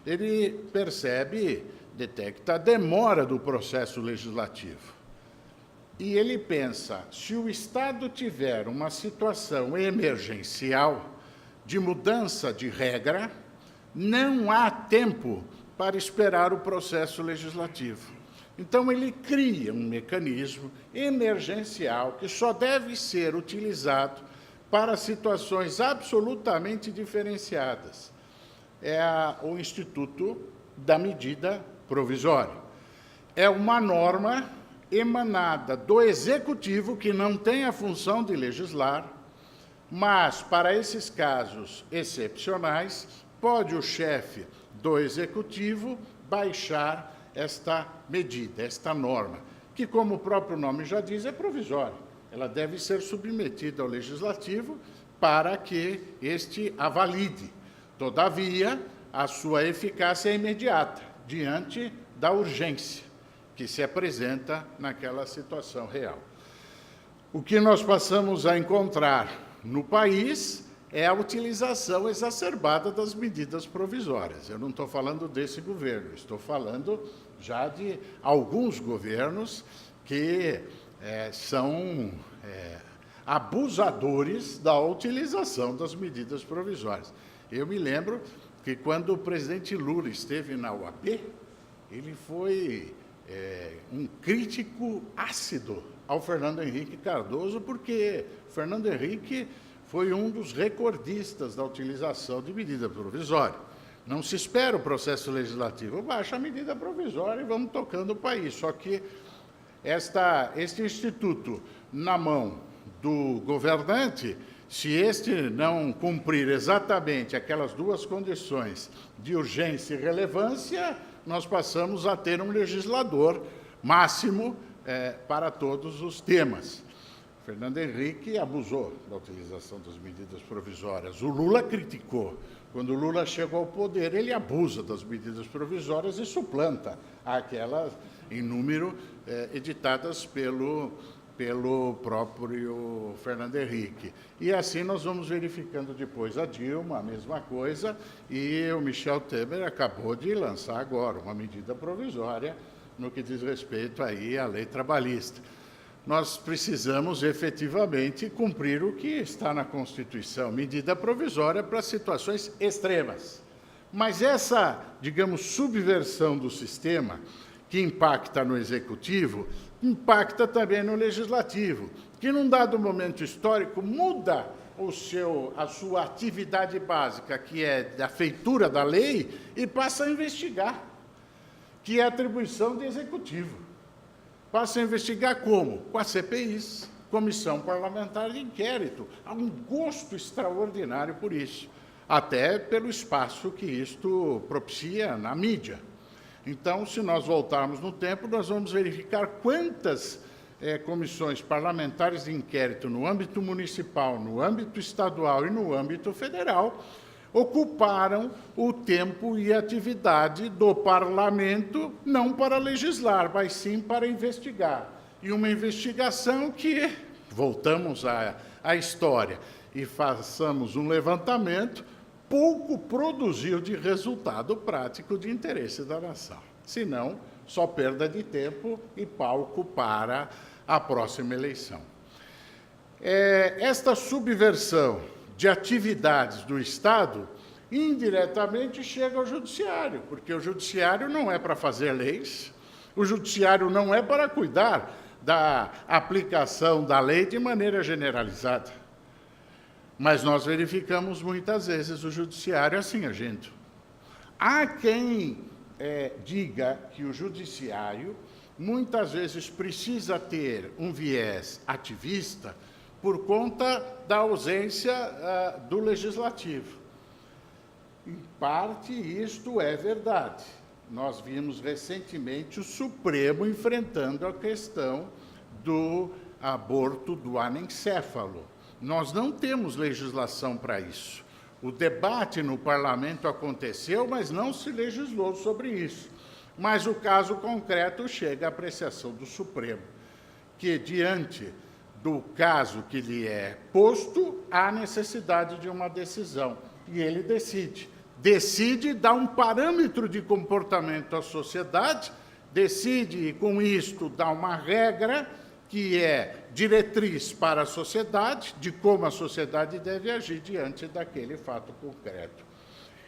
ele percebe, detecta a demora do processo legislativo. E ele pensa, se o Estado tiver uma situação emergencial de mudança de regra, não há tempo para esperar o processo legislativo. Então, ele cria um mecanismo emergencial que só deve ser utilizado para situações absolutamente diferenciadas. É o Instituto da Medida Provisória. É uma norma emanada do Executivo, que não tem a função de legislar, mas, para esses casos excepcionais, pode o chefe do Executivo baixar esta medida, esta norma, que, como o próprio nome já diz, é provisória. Ela deve ser submetida ao Legislativo para que este a valide. Todavia, a sua eficácia é imediata, diante da urgência que se apresenta naquela situação real. O que nós passamos a encontrar no país é a utilização exacerbada das medidas provisórias. Eu não estou falando desse governo, estou falando já de alguns governos que são abusadores da utilização das medidas provisórias. Eu me lembro que quando o presidente Lula esteve na OAB, ele foi um crítico ácido ao Fernando Henrique Cardoso, porque Fernando Henrique foi um dos recordistas da utilização de medida provisória. Não se espera o processo legislativo, baixa a medida provisória e vamos tocando o país. Só que este instituto na mão do governante, se este não cumprir exatamente aquelas duas condições de urgência e relevância, nós passamos a ter um legislador máximo para todos os temas. Fernando Henrique abusou da utilização das medidas provisórias. O Lula criticou. Quando o Lula chegou ao poder, ele abusa das medidas provisórias e suplanta aquelas, em número, editadas pelo próprio Fernando Henrique. E assim nós vamos verificando depois a Dilma, a mesma coisa, e o Michel Temer acabou de lançar agora uma medida provisória no que diz respeito aí à lei trabalhista. Nós precisamos efetivamente cumprir o que está na Constituição, medida provisória para situações extremas. Mas essa, digamos, subversão do sistema, que impacta no Executivo, impacta também no Legislativo, que num dado momento histórico muda a sua atividade básica, que é a feitura da lei, e passa a investigar, que é a atribuição do Executivo. Passa a investigar como? Com as CPIs, Comissão Parlamentar de Inquérito. Há um gosto extraordinário por isso, até pelo espaço que isto propicia na mídia. Então, se nós voltarmos no tempo, nós vamos verificar quantas comissões parlamentares de inquérito no âmbito municipal, no âmbito estadual e no âmbito federal ocuparam o tempo e a atividade do parlamento, não para legislar, mas sim para investigar. E uma investigação que, voltamos à história e façamos um levantamento, pouco produziu de resultado prático de interesse da nação. Senão, só perda de tempo e palco para a próxima eleição. Esta subversão de atividades do Estado, indiretamente chega ao Judiciário, porque o Judiciário não é para fazer leis, o Judiciário não é para cuidar da aplicação da lei de maneira generalizada. Mas nós verificamos muitas vezes o Judiciário assim agindo. Há quem diga que o Judiciário muitas vezes precisa ter um viés ativista por conta da ausência do Legislativo. Em parte, isto é verdade. Nós vimos recentemente o Supremo enfrentando a questão do aborto do anencéfalo. Nós não temos legislação para isso. O debate no parlamento aconteceu, mas não se legislou sobre isso. Mas o caso concreto chega à apreciação do Supremo, que, diante do caso que lhe é posto, há necessidade de uma decisão. E ele decide. Decide dar um parâmetro de comportamento à sociedade, decide, e com isto, dar uma regra que é diretriz para a sociedade, de como a sociedade deve agir diante daquele fato concreto.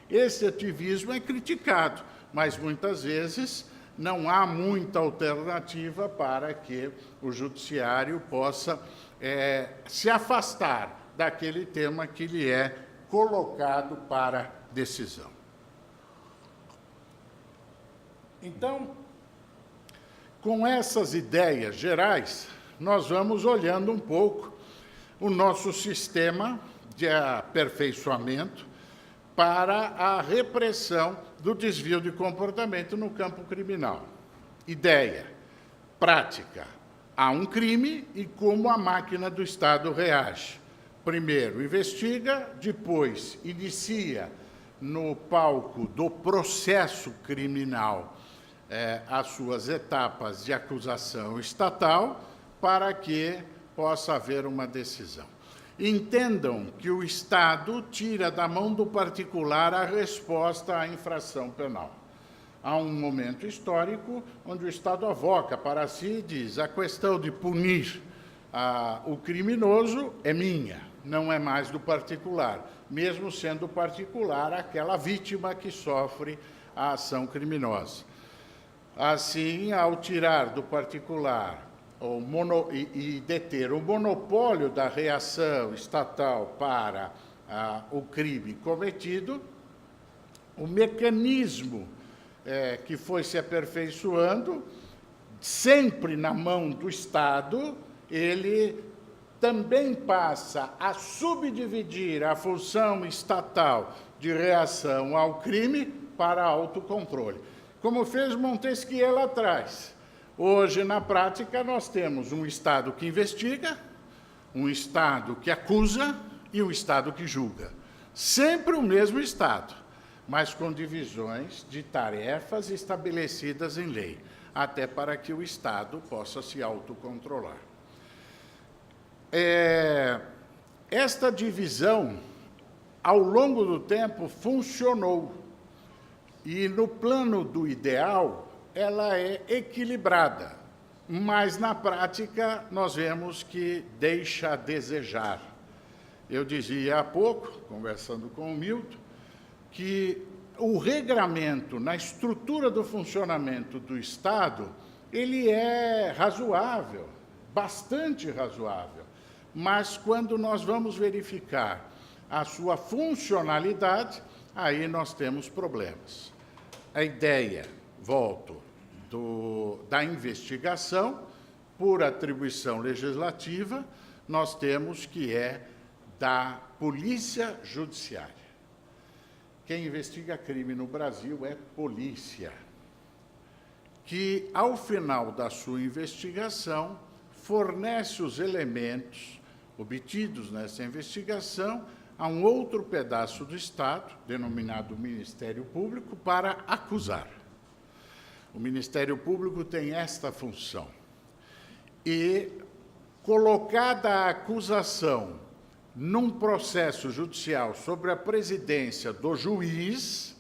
Esse ativismo é criticado, mas muitas vezes não há muita alternativa para que o Judiciário possa se afastar daquele tema que lhe é colocado para decisão. Então, com essas ideias gerais, nós vamos olhando um pouco o nosso sistema de aperfeiçoamento para a repressão do desvio de comportamento no campo criminal. Ideia, prática. Há um crime e como a máquina do Estado reage. Primeiro investiga, depois inicia no palco do processo criminal as suas etapas de acusação estatal para que possa haver uma decisão. Entendam que o Estado tira da mão do particular a resposta à infração penal. há um momento histórico onde o Estado avoca para si e diz: a questão de punir o criminoso é minha, não é mais do particular, mesmo sendo particular aquela vítima que sofre a ação criminosa. Assim, ao tirar do particular e deter o monopólio da reação estatal para o crime cometido, o mecanismo que foi se aperfeiçoando, sempre na mão do Estado, ele também passa a subdividir a função estatal de reação ao crime para autocontrole, como fez Montesquieu lá atrás. Hoje, na prática, nós temos um Estado que investiga, um Estado que acusa e um Estado que julga. Sempre o mesmo Estado, mas com divisões de tarefas estabelecidas em lei, até para que o Estado possa se autocontrolar. Esta divisão, ao longo do tempo, funcionou. E, no plano do ideal, ela é equilibrada, mas, na prática, nós vemos que deixa a desejar. Eu dizia há pouco, conversando com o Milton, que o regramento na estrutura do funcionamento do Estado, ele é razoável, bastante razoável. Mas, quando nós vamos verificar a sua funcionalidade, aí nós temos problemas. A ideia, volto, da investigação, por atribuição legislativa, nós temos que é da Polícia Judiciária. Quem investiga crime no Brasil é polícia, que, ao final da sua investigação, fornece os elementos obtidos nessa investigação a um outro pedaço do Estado, denominado Ministério Público, para acusar. O Ministério Público tem esta função. E, colocada a acusação num processo judicial sobre a presidência do juiz,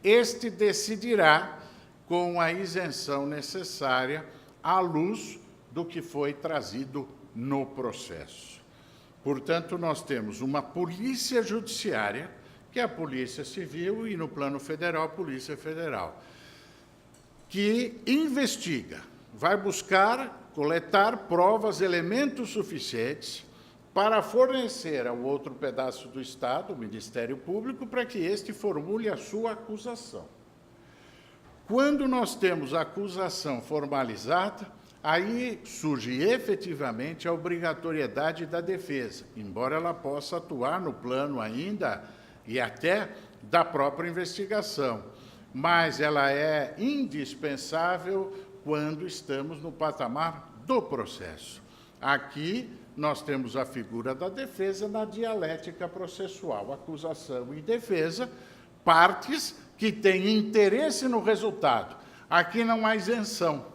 este decidirá com a isenção necessária à luz do que foi trazido no processo. Portanto, nós temos uma polícia judiciária, que é a Polícia Civil, e, no plano federal, a Polícia Federal, que investiga, vai buscar, coletar provas, elementos suficientes para fornecer ao outro pedaço do Estado, o Ministério Público, para que este formule a sua acusação. Quando nós temos a acusação formalizada, aí surge efetivamente a obrigatoriedade da defesa, embora ela possa atuar no plano ainda e até da própria investigação, mas ela é indispensável quando estamos no patamar do processo. Aqui nós temos a figura da defesa na dialética processual, acusação e defesa, partes que têm interesse no resultado. Aqui não há isenção.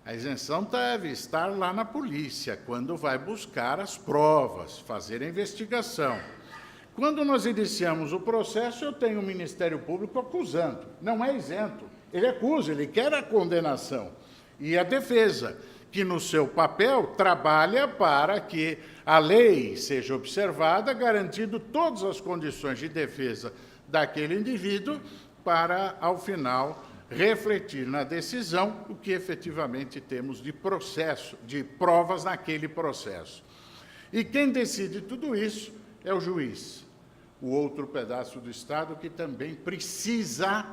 A isenção deve estar lá na polícia, quando vai buscar as provas, fazer a investigação. Quando nós iniciamos o processo, eu tenho o Ministério Público acusando. Não é isento. Ele acusa, ele quer a condenação. E a defesa, que no seu papel trabalha para que a lei seja observada, garantindo todas as condições de defesa daquele indivíduo para, ao final, refletir na decisão o que efetivamente temos de processo, de provas naquele processo. E quem decide tudo isso é o juiz, o outro pedaço do Estado que também precisa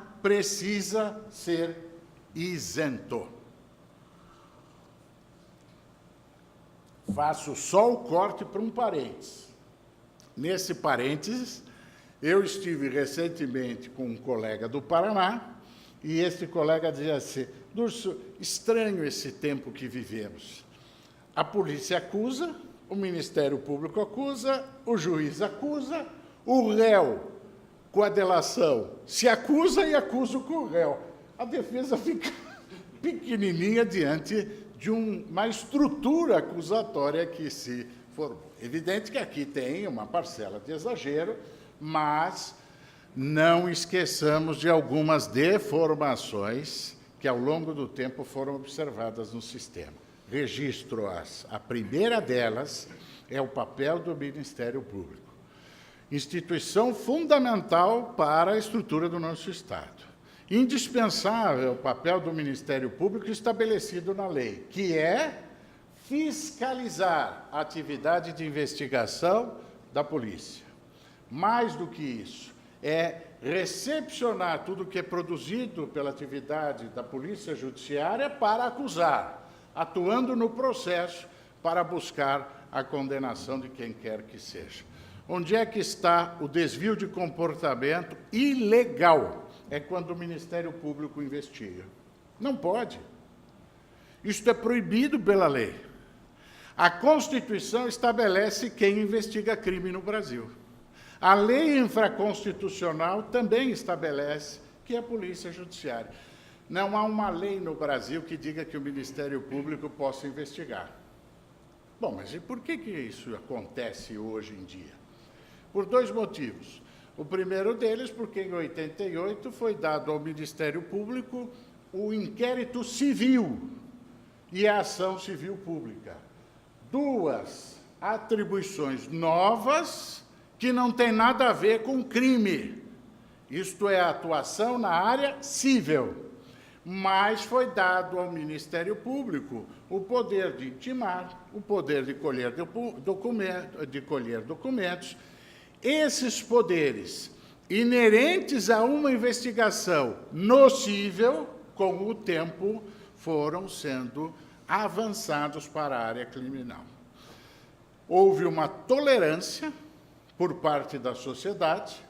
ser isento. Faço só o corte para um parênteses. Nesse parênteses, eu estive recentemente com um colega do Paraná, e esse colega dizia assim: Durso, estranho esse tempo que vivemos. A polícia acusa, o Ministério Público acusa, o juiz acusa, o réu, com a delação, se acusa e acusa com o réu. A defesa fica pequenininha diante de uma estrutura acusatória que se formou. Evidente que aqui tem uma parcela de exagero, mas não esqueçamos de algumas deformações que, ao longo do tempo, foram observadas no sistema. Registro-as. A primeira delas é o papel do Ministério Público, instituição fundamental para a estrutura do nosso Estado. Indispensável o papel do Ministério Público estabelecido na lei, que é fiscalizar a atividade de investigação da polícia. Mais do que isso, é recepcionar tudo que é produzido pela atividade da Polícia Judiciária para acusar, atuando no processo para buscar a condenação de quem quer que seja. Onde é que está o desvio de comportamento ilegal? É quando o Ministério Público investiga. Não pode. Isto é proibido pela lei. A Constituição estabelece quem investiga crime no Brasil. A lei infraconstitucional também estabelece que é a Polícia Judiciária. Não há uma lei no Brasil que diga que o Ministério Público possa investigar. Bom, mas e por que isso acontece hoje em dia? Por dois motivos. O primeiro deles, porque em 88 foi dado ao Ministério Público o inquérito civil e a ação civil pública. Duas atribuições novas que não tem nada a ver com crime. Isto é a atuação na área civil. Mas foi dado ao Ministério Público o poder de intimar, o poder de colher documentos. Esses poderes, inerentes a uma investigação nocível, com o tempo, foram sendo avançados para a área criminal. Houve uma tolerância por parte da sociedade,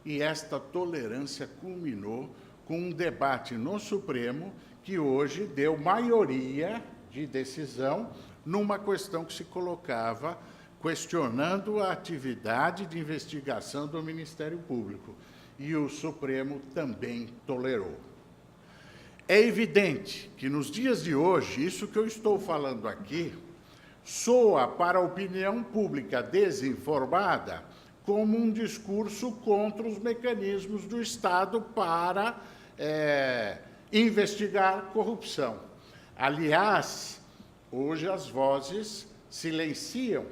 e esta tolerância culminou com um debate no Supremo que hoje deu maioria de decisão numa questão que se colocava questionando a atividade de investigação do Ministério Público. E o Supremo também tolerou. É evidente que, nos dias de hoje, isso que eu estou falando aqui soa para a opinião pública desinformada como um discurso contra os mecanismos do Estado para investigar corrupção. Aliás, hoje as vozes silenciam,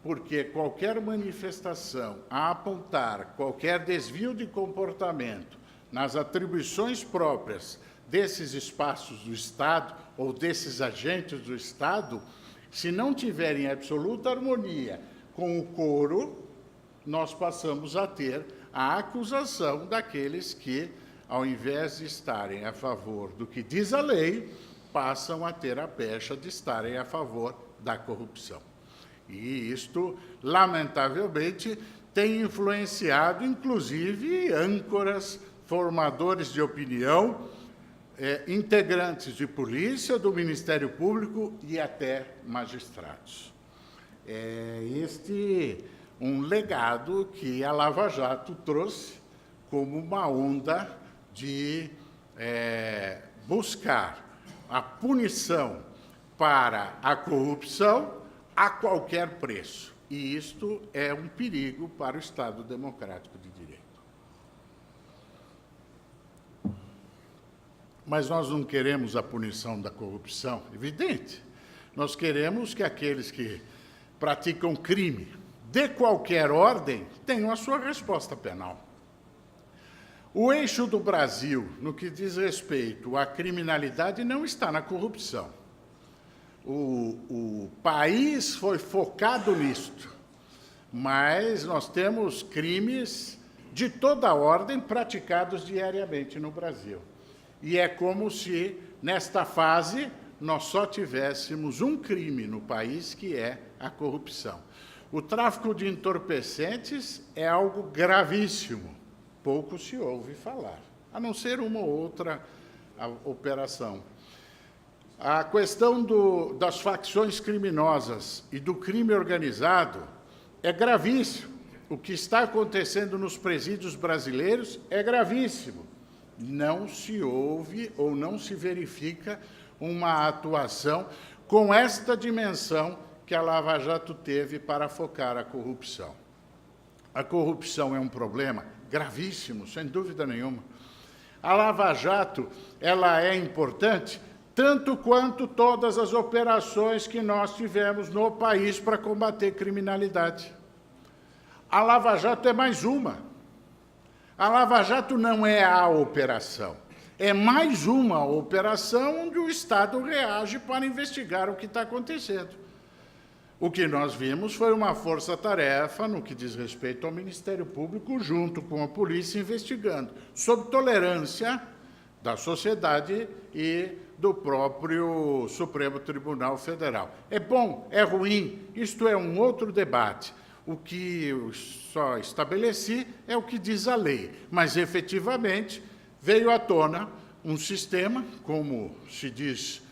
porque qualquer manifestação a apontar qualquer desvio de comportamento nas atribuições próprias desses espaços do Estado ou desses agentes do Estado, se não tiverem absoluta harmonia com o coro, nós passamos a ter a acusação daqueles que, ao invés de estarem a favor do que diz a lei, passam a ter a pecha de estarem a favor da corrupção. E isto, lamentavelmente, tem influenciado, inclusive, âncoras, formadores de opinião, integrantes de polícia, do Ministério Público e até magistrados. Este um legado que a Lava Jato trouxe como uma onda de buscar a punição para a corrupção a qualquer preço. E isto é um perigo para o Estado democrático de direito. Mas nós não queremos a punição da corrupção, evidente. Nós queremos que aqueles que praticam crime de qualquer ordem tenham a sua resposta penal. O eixo do Brasil, no que diz respeito à criminalidade, não está na corrupção. O país foi focado nisto, mas nós temos crimes de toda ordem praticados diariamente no Brasil. E é como se, nesta fase, nós só tivéssemos um crime no país, que é a corrupção. O tráfico de entorpecentes é algo gravíssimo. Pouco se ouve falar, a não ser uma ou outra operação. A questão das facções criminosas e do crime organizado é gravíssimo. O que está acontecendo nos presídios brasileiros é gravíssimo. Não se ouve ou não se verifica uma atuação com esta dimensão que a Lava Jato teve para focar a corrupção. A corrupção é um problema gravíssimo, sem dúvida nenhuma. A Lava Jato, ela é importante tanto quanto todas as operações que nós tivemos no país para combater criminalidade. A Lava Jato é mais uma. A Lava Jato não é a operação. É mais uma operação onde o Estado reage para investigar o que está acontecendo. O que nós vimos foi uma força-tarefa, no que diz respeito ao Ministério Público, junto com a polícia, investigando, sob tolerância da sociedade e do próprio Supremo Tribunal Federal. É bom, é ruim, isto é um outro debate. O que eu só estabeleci é o que diz a lei, mas, efetivamente, veio à tona um sistema, como se diz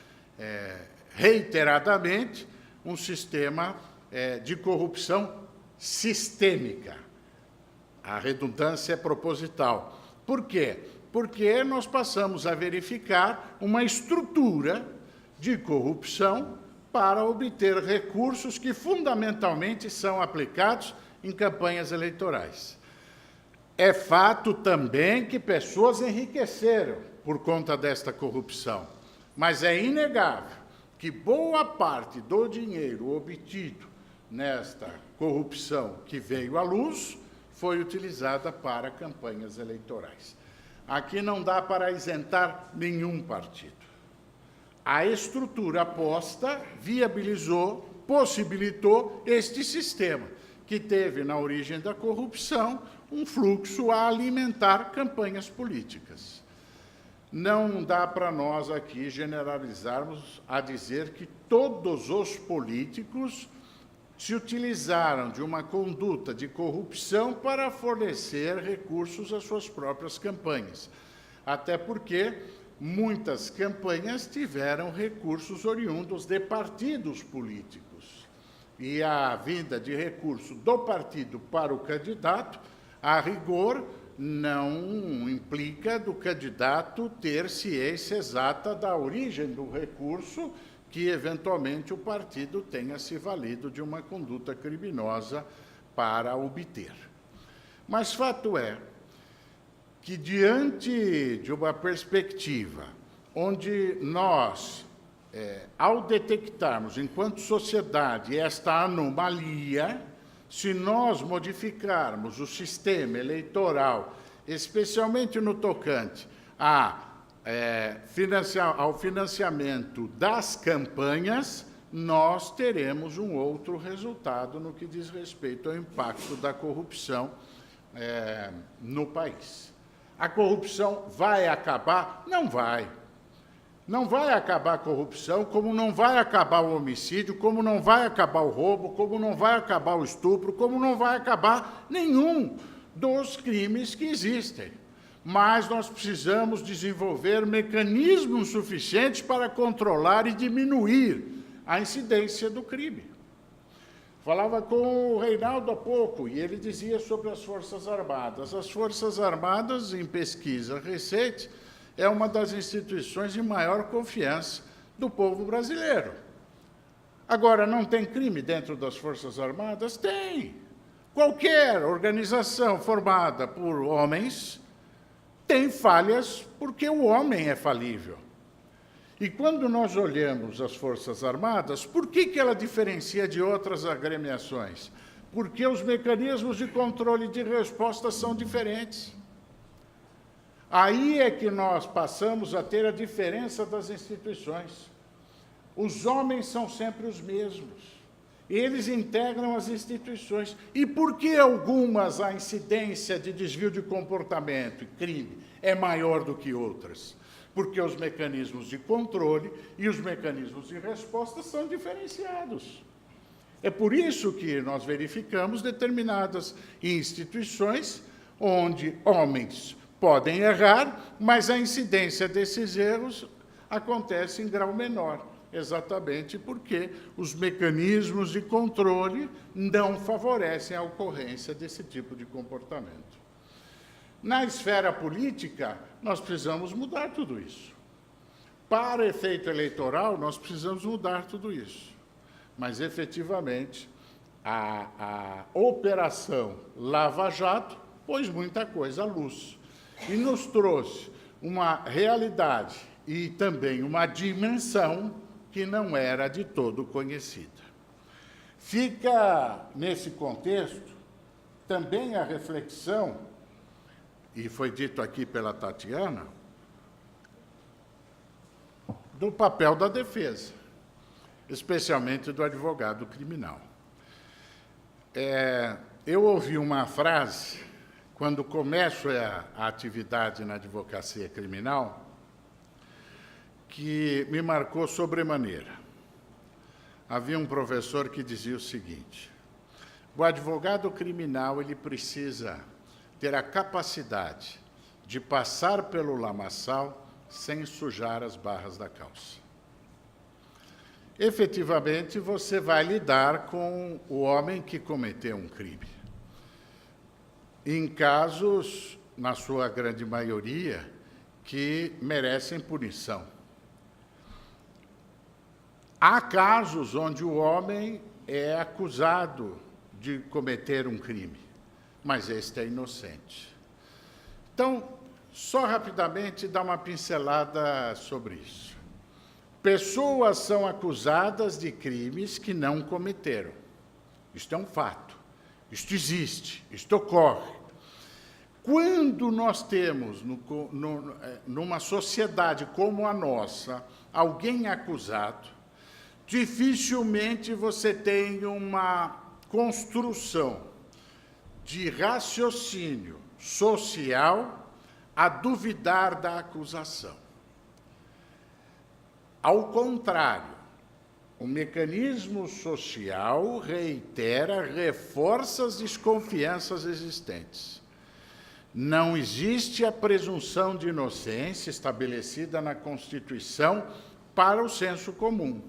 reiteradamente, um sistema de corrupção sistêmica. A redundância é proposital. Por quê? Porque nós passamos a verificar uma estrutura de corrupção para obter recursos que, fundamentalmente, são aplicados em campanhas eleitorais. É fato também que pessoas enriqueceram por conta desta corrupção, mas é inegável que boa parte do dinheiro obtido nesta corrupção que veio à luz foi utilizada para campanhas eleitorais. Aqui não dá para isentar nenhum partido. A estrutura posta viabilizou, possibilitou este sistema, que teve na origem da corrupção um fluxo a alimentar campanhas políticas. Não dá para nós aqui generalizarmos a dizer que todos os políticos se utilizaram de uma conduta de corrupção para fornecer recursos às suas próprias campanhas. Até porque muitas campanhas tiveram recursos oriundos de partidos políticos. E a vinda de recurso do partido para o candidato, a rigor, não implica do candidato ter ciência exata da origem do recurso que, eventualmente, o partido tenha se valido de uma conduta criminosa para obter. Mas fato é que, diante de uma perspectiva onde nós, ao detectarmos, enquanto sociedade, esta anomalia, se nós modificarmos o sistema eleitoral, especialmente no tocante ao financiamento das campanhas, nós teremos um outro resultado no que diz respeito ao impacto da corrupção no país. A corrupção vai acabar? Não vai. Não vai acabar a corrupção, como não vai acabar o homicídio, como não vai acabar o roubo, como não vai acabar o estupro, como não vai acabar nenhum dos crimes que existem. Mas nós precisamos desenvolver mecanismos suficientes para controlar e diminuir a incidência do crime. Falava com o Reinaldo há pouco, e ele dizia sobre as Forças Armadas. As Forças Armadas, em pesquisa recente, é uma das instituições de maior confiança do povo brasileiro. Agora, não tem crime dentro das Forças Armadas? Tem. Qualquer organização formada por homens tem falhas porque o homem é falível. E quando nós olhamos as Forças Armadas, por que ela diferencia de outras agremiações? Porque os mecanismos de controle e de resposta são diferentes. Aí é que nós passamos a ter a diferença das instituições. Os homens são sempre os mesmos. Eles integram as instituições. E por que algumas a incidência de desvio de comportamento e crime é maior do que outras? Porque os mecanismos de controle e os mecanismos de resposta são diferenciados. É por isso que nós verificamos determinadas instituições onde homens podem errar, mas a incidência desses erros acontece em grau menor, exatamente porque os mecanismos de controle não favorecem a ocorrência desse tipo de comportamento. Na esfera política, nós precisamos mudar tudo isso. Para efeito eleitoral, nós precisamos mudar tudo isso. Mas, efetivamente, a Operação Lava Jato pôs muita coisa à luz e nos trouxe uma realidade e também uma dimensão que não era de todo conhecida. Fica, nesse contexto, também a reflexão, e foi dito aqui pela Tatiana, do papel da defesa, especialmente do advogado criminal. Eu ouvi uma frase, quando começo a atividade na advocacia criminal, que me marcou sobremaneira. Havia um professor que dizia o seguinte: o advogado criminal ele precisa ter a capacidade de passar pelo lamaçal sem sujar as barras da calça. Efetivamente, você vai lidar com o homem que cometeu um crime. Em casos, na sua grande maioria, que merecem punição. Há casos onde o homem é acusado de cometer um crime, mas este é inocente. Então, só rapidamente dar uma pincelada sobre isso. Pessoas são acusadas de crimes que não cometeram. Isto é um fato. Isto existe. Isto ocorre. Quando nós temos, numa sociedade como a nossa, alguém acusado, dificilmente você tem uma construção de raciocínio social a duvidar da acusação. Ao contrário, o mecanismo social reitera, reforça as desconfianças existentes. Não existe a presunção de inocência estabelecida na Constituição para o senso comum.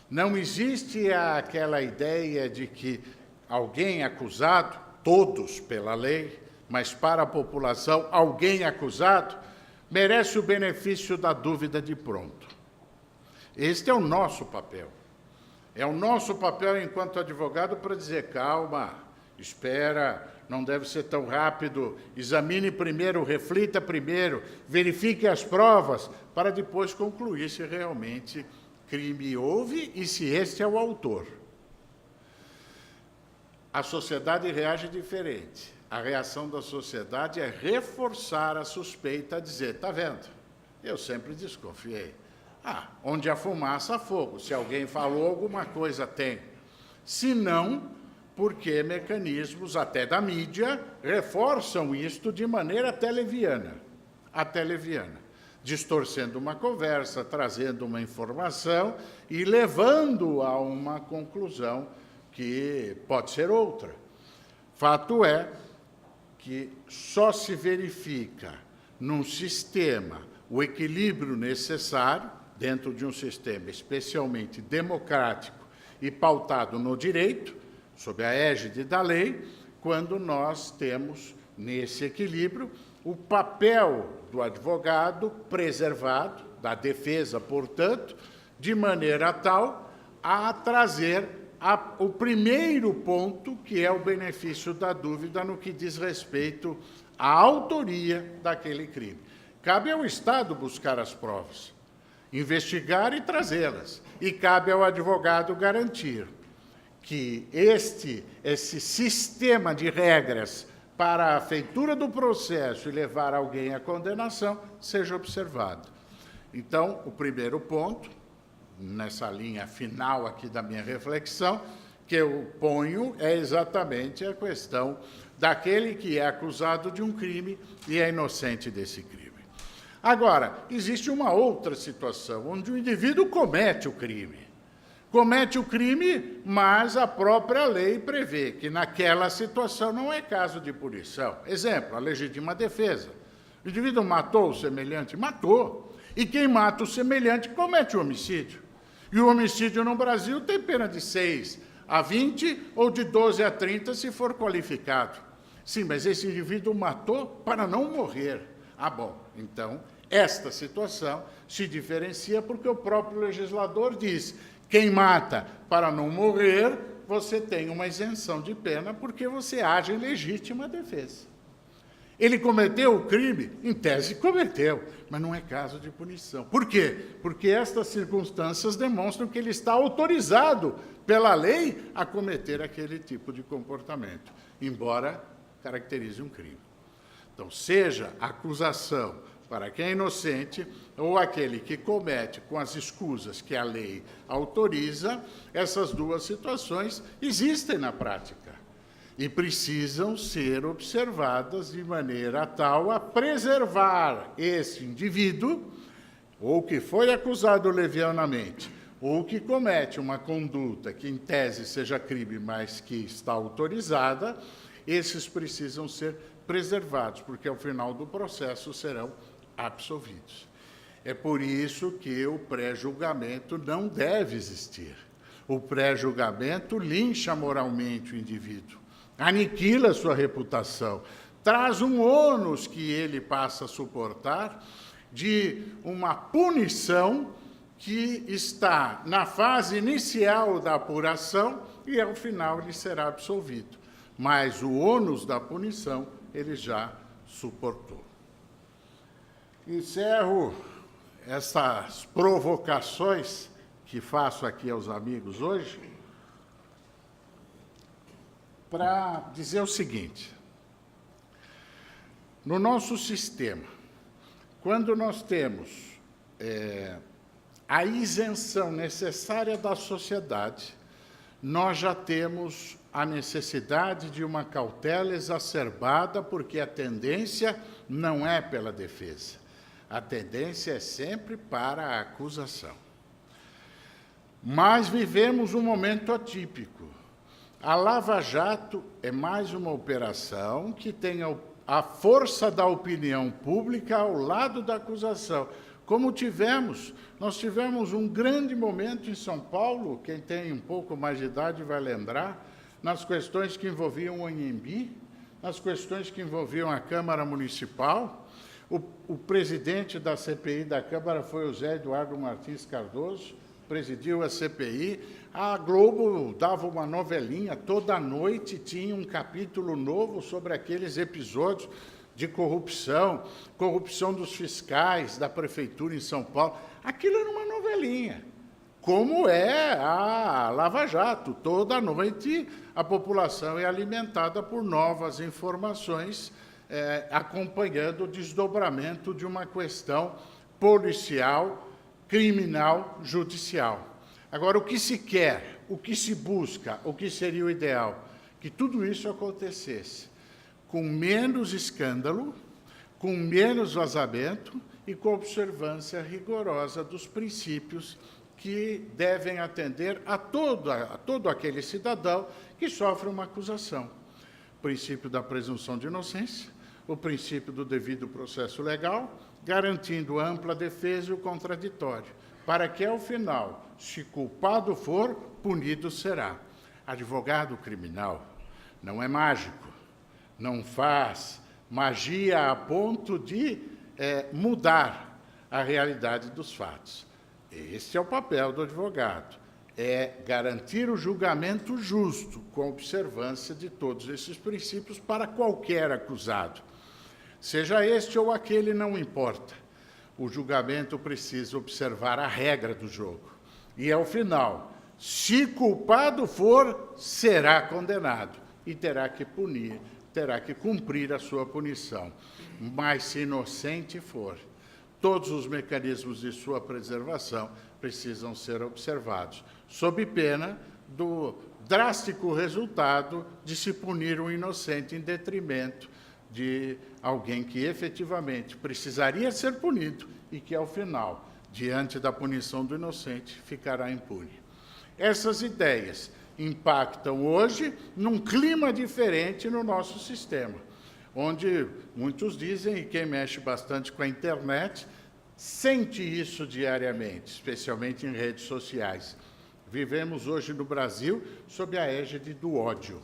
Não existe aquela ideia de que alguém acusado, todos pela lei, mas para a população, alguém acusado, merece o benefício da dúvida de pronto. Este é o nosso papel. É o nosso papel enquanto advogado para dizer, calma, espera, não deve ser tão rápido, examine primeiro, reflita primeiro, verifique as provas, para depois concluir se realmente crime houve e se este é o autor. A sociedade reage diferente. A reação da sociedade é reforçar a suspeita, dizer, está vendo, eu sempre desconfiei. Onde há fumaça, há fogo. Se alguém falou, alguma coisa tem. Se não, porque mecanismos, até da mídia, reforçam isto de maneira até leviana. Distorcendo uma conversa, trazendo uma informação e levando a uma conclusão que pode ser outra. Fato é que só se verifica num sistema o equilíbrio necessário, dentro de um sistema especialmente democrático e pautado no direito, sob a égide da lei, quando nós temos, nesse equilíbrio, o papel do advogado preservado, da defesa, portanto, de maneira tal a trazer o primeiro ponto, que é o benefício da dúvida no que diz respeito à autoria daquele crime. Cabe ao Estado buscar as provas, investigar e trazê-las. E cabe ao advogado garantir que esse sistema de regras para a feitura do processo e levar alguém à condenação seja observado. Então, o primeiro ponto, nessa linha final aqui da minha reflexão, que eu ponho é exatamente a questão daquele que é acusado de um crime e é inocente desse crime. Agora, existe uma outra situação, onde o indivíduo comete o crime. Comete o crime, mas a própria lei prevê que naquela situação não é caso de punição. Exemplo, a legítima defesa. O indivíduo matou o semelhante? Matou. E quem mata o semelhante comete o homicídio. E o homicídio no Brasil tem pena de 6 a 20 ou de 12 a 30 se for qualificado. Sim, mas esse indivíduo matou para não morrer. Bom, então, esta situação se diferencia porque o próprio legislador diz: quem mata para não morrer, você tem uma isenção de pena porque você age em legítima defesa. Ele cometeu o crime? Em tese, cometeu, mas não é caso de punição. Por quê? Porque estas circunstâncias demonstram que ele está autorizado pela lei a cometer aquele tipo de comportamento, embora caracterize um crime. Então, seja a acusação para quem é inocente ou aquele que comete com as escusas que a lei autoriza, essas duas situações existem na prática e precisam ser observadas de maneira tal a preservar esse indivíduo, ou que foi acusado levianamente, ou que comete uma conduta que, em tese, seja crime, mas que está autorizada, esses precisam ser preservados, porque, ao final do processo, serão absolvidos. É por isso que o pré-julgamento não deve existir. O pré-julgamento lincha moralmente o indivíduo, aniquila sua reputação, traz um ônus que ele passa a suportar de uma punição que está na fase inicial da apuração e, ao final, ele será absolvido. Mas o ônus da punição ele já suportou. Encerro essas provocações que faço aqui aos amigos hoje para dizer o seguinte: no nosso sistema, quando nós temos a isenção necessária da sociedade, nós já temos a necessidade de uma cautela exacerbada, porque a tendência não é pela defesa. A tendência é sempre para a acusação. Mas vivemos um momento atípico. A Lava Jato é mais uma operação que tem a força da opinião pública ao lado da acusação. Como nós tivemos um grande momento em São Paulo, quem tem um pouco mais de idade vai lembrar, nas questões que envolviam o Anhembi, nas questões que envolviam a Câmara Municipal. O presidente da CPI da Câmara foi o Zé Eduardo Martins Cardoso, presidiu a CPI. A Globo dava uma novelinha, toda noite tinha um capítulo novo sobre aqueles episódios de corrupção, corrupção dos fiscais da prefeitura em São Paulo. Aquilo era uma novelinha, como é a Lava Jato. Toda noite a população é alimentada por novas informações, acompanhando o desdobramento de uma questão policial, criminal, judicial. Agora, o que se quer, o que se busca, o que seria o ideal? Que tudo isso acontecesse com menos escândalo, com menos vazamento e com observância rigorosa dos princípios que devem atender a todo aquele cidadão que sofre uma acusação. O princípio da presunção de inocência, o princípio do devido processo legal, garantindo ampla defesa e o contraditório, para que, ao final, se culpado for, punido será. Advogado criminal não é mágico, não faz magia a ponto de mudar a realidade dos fatos. Esse é o papel do advogado, é garantir o julgamento justo, com observância de todos esses princípios para qualquer acusado. Seja este ou aquele, não importa. O julgamento precisa observar a regra do jogo. E, ao final, se culpado for, será condenado e terá que punir, terá que cumprir a sua punição. Mas, se inocente for, todos os mecanismos de sua preservação precisam ser observados, sob pena do drástico resultado de se punir um inocente em detrimento de alguém que efetivamente precisaria ser punido e que, ao final, diante da punição do inocente, ficará impune. Essas ideias impactam hoje num clima diferente no nosso sistema, onde muitos dizem, e quem mexe bastante com a internet, sente isso diariamente, especialmente em redes sociais. Vivemos hoje no Brasil sob a égide do ódio.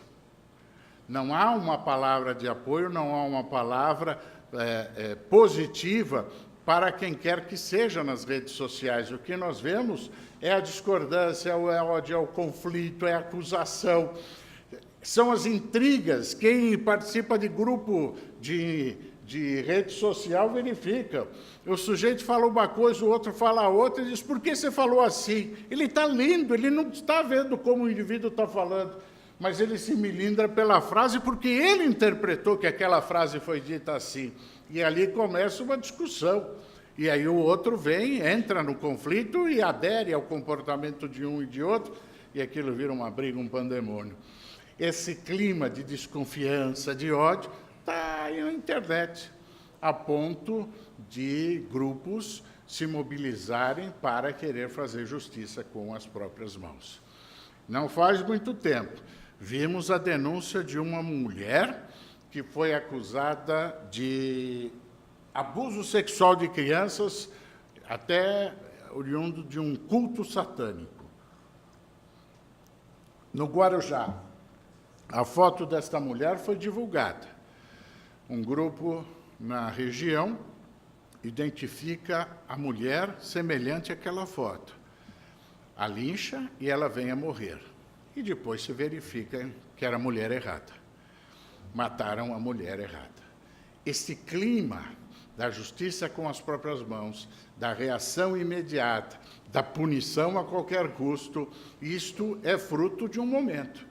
Não há uma palavra de apoio, não há uma palavra positiva para quem quer que seja nas redes sociais. O que nós vemos é a discordância, é o ódio, é o conflito, é a acusação. que são as intrigas. Quem participa de grupo de rede social verifica. O sujeito fala uma coisa, o outro fala outra, e diz, por que você falou assim? Ele está lendo, ele não está vendo como o indivíduo está falando, mas ele se melindra pela frase porque ele interpretou que aquela frase foi dita assim. E ali começa uma discussão. E aí o outro vem, entra no conflito e adere ao comportamento de um e de outro, e aquilo vira uma briga, um pandemônio. Esse clima de desconfiança, de ódio, está aí na internet, a ponto de grupos se mobilizarem para querer fazer justiça com as próprias mãos. Não faz muito tempo, vimos a denúncia de uma mulher que foi acusada de abuso sexual de crianças, até oriundo de um culto satânico. No Guarujá, a foto desta mulher foi divulgada. Um grupo na região identifica a mulher semelhante àquela foto. A lincha e ela vem a morrer. E depois se verifica que era a mulher errada. Mataram a mulher errada. Esse clima da justiça com as próprias mãos, da reação imediata, da punição a qualquer custo, isto é fruto de um momento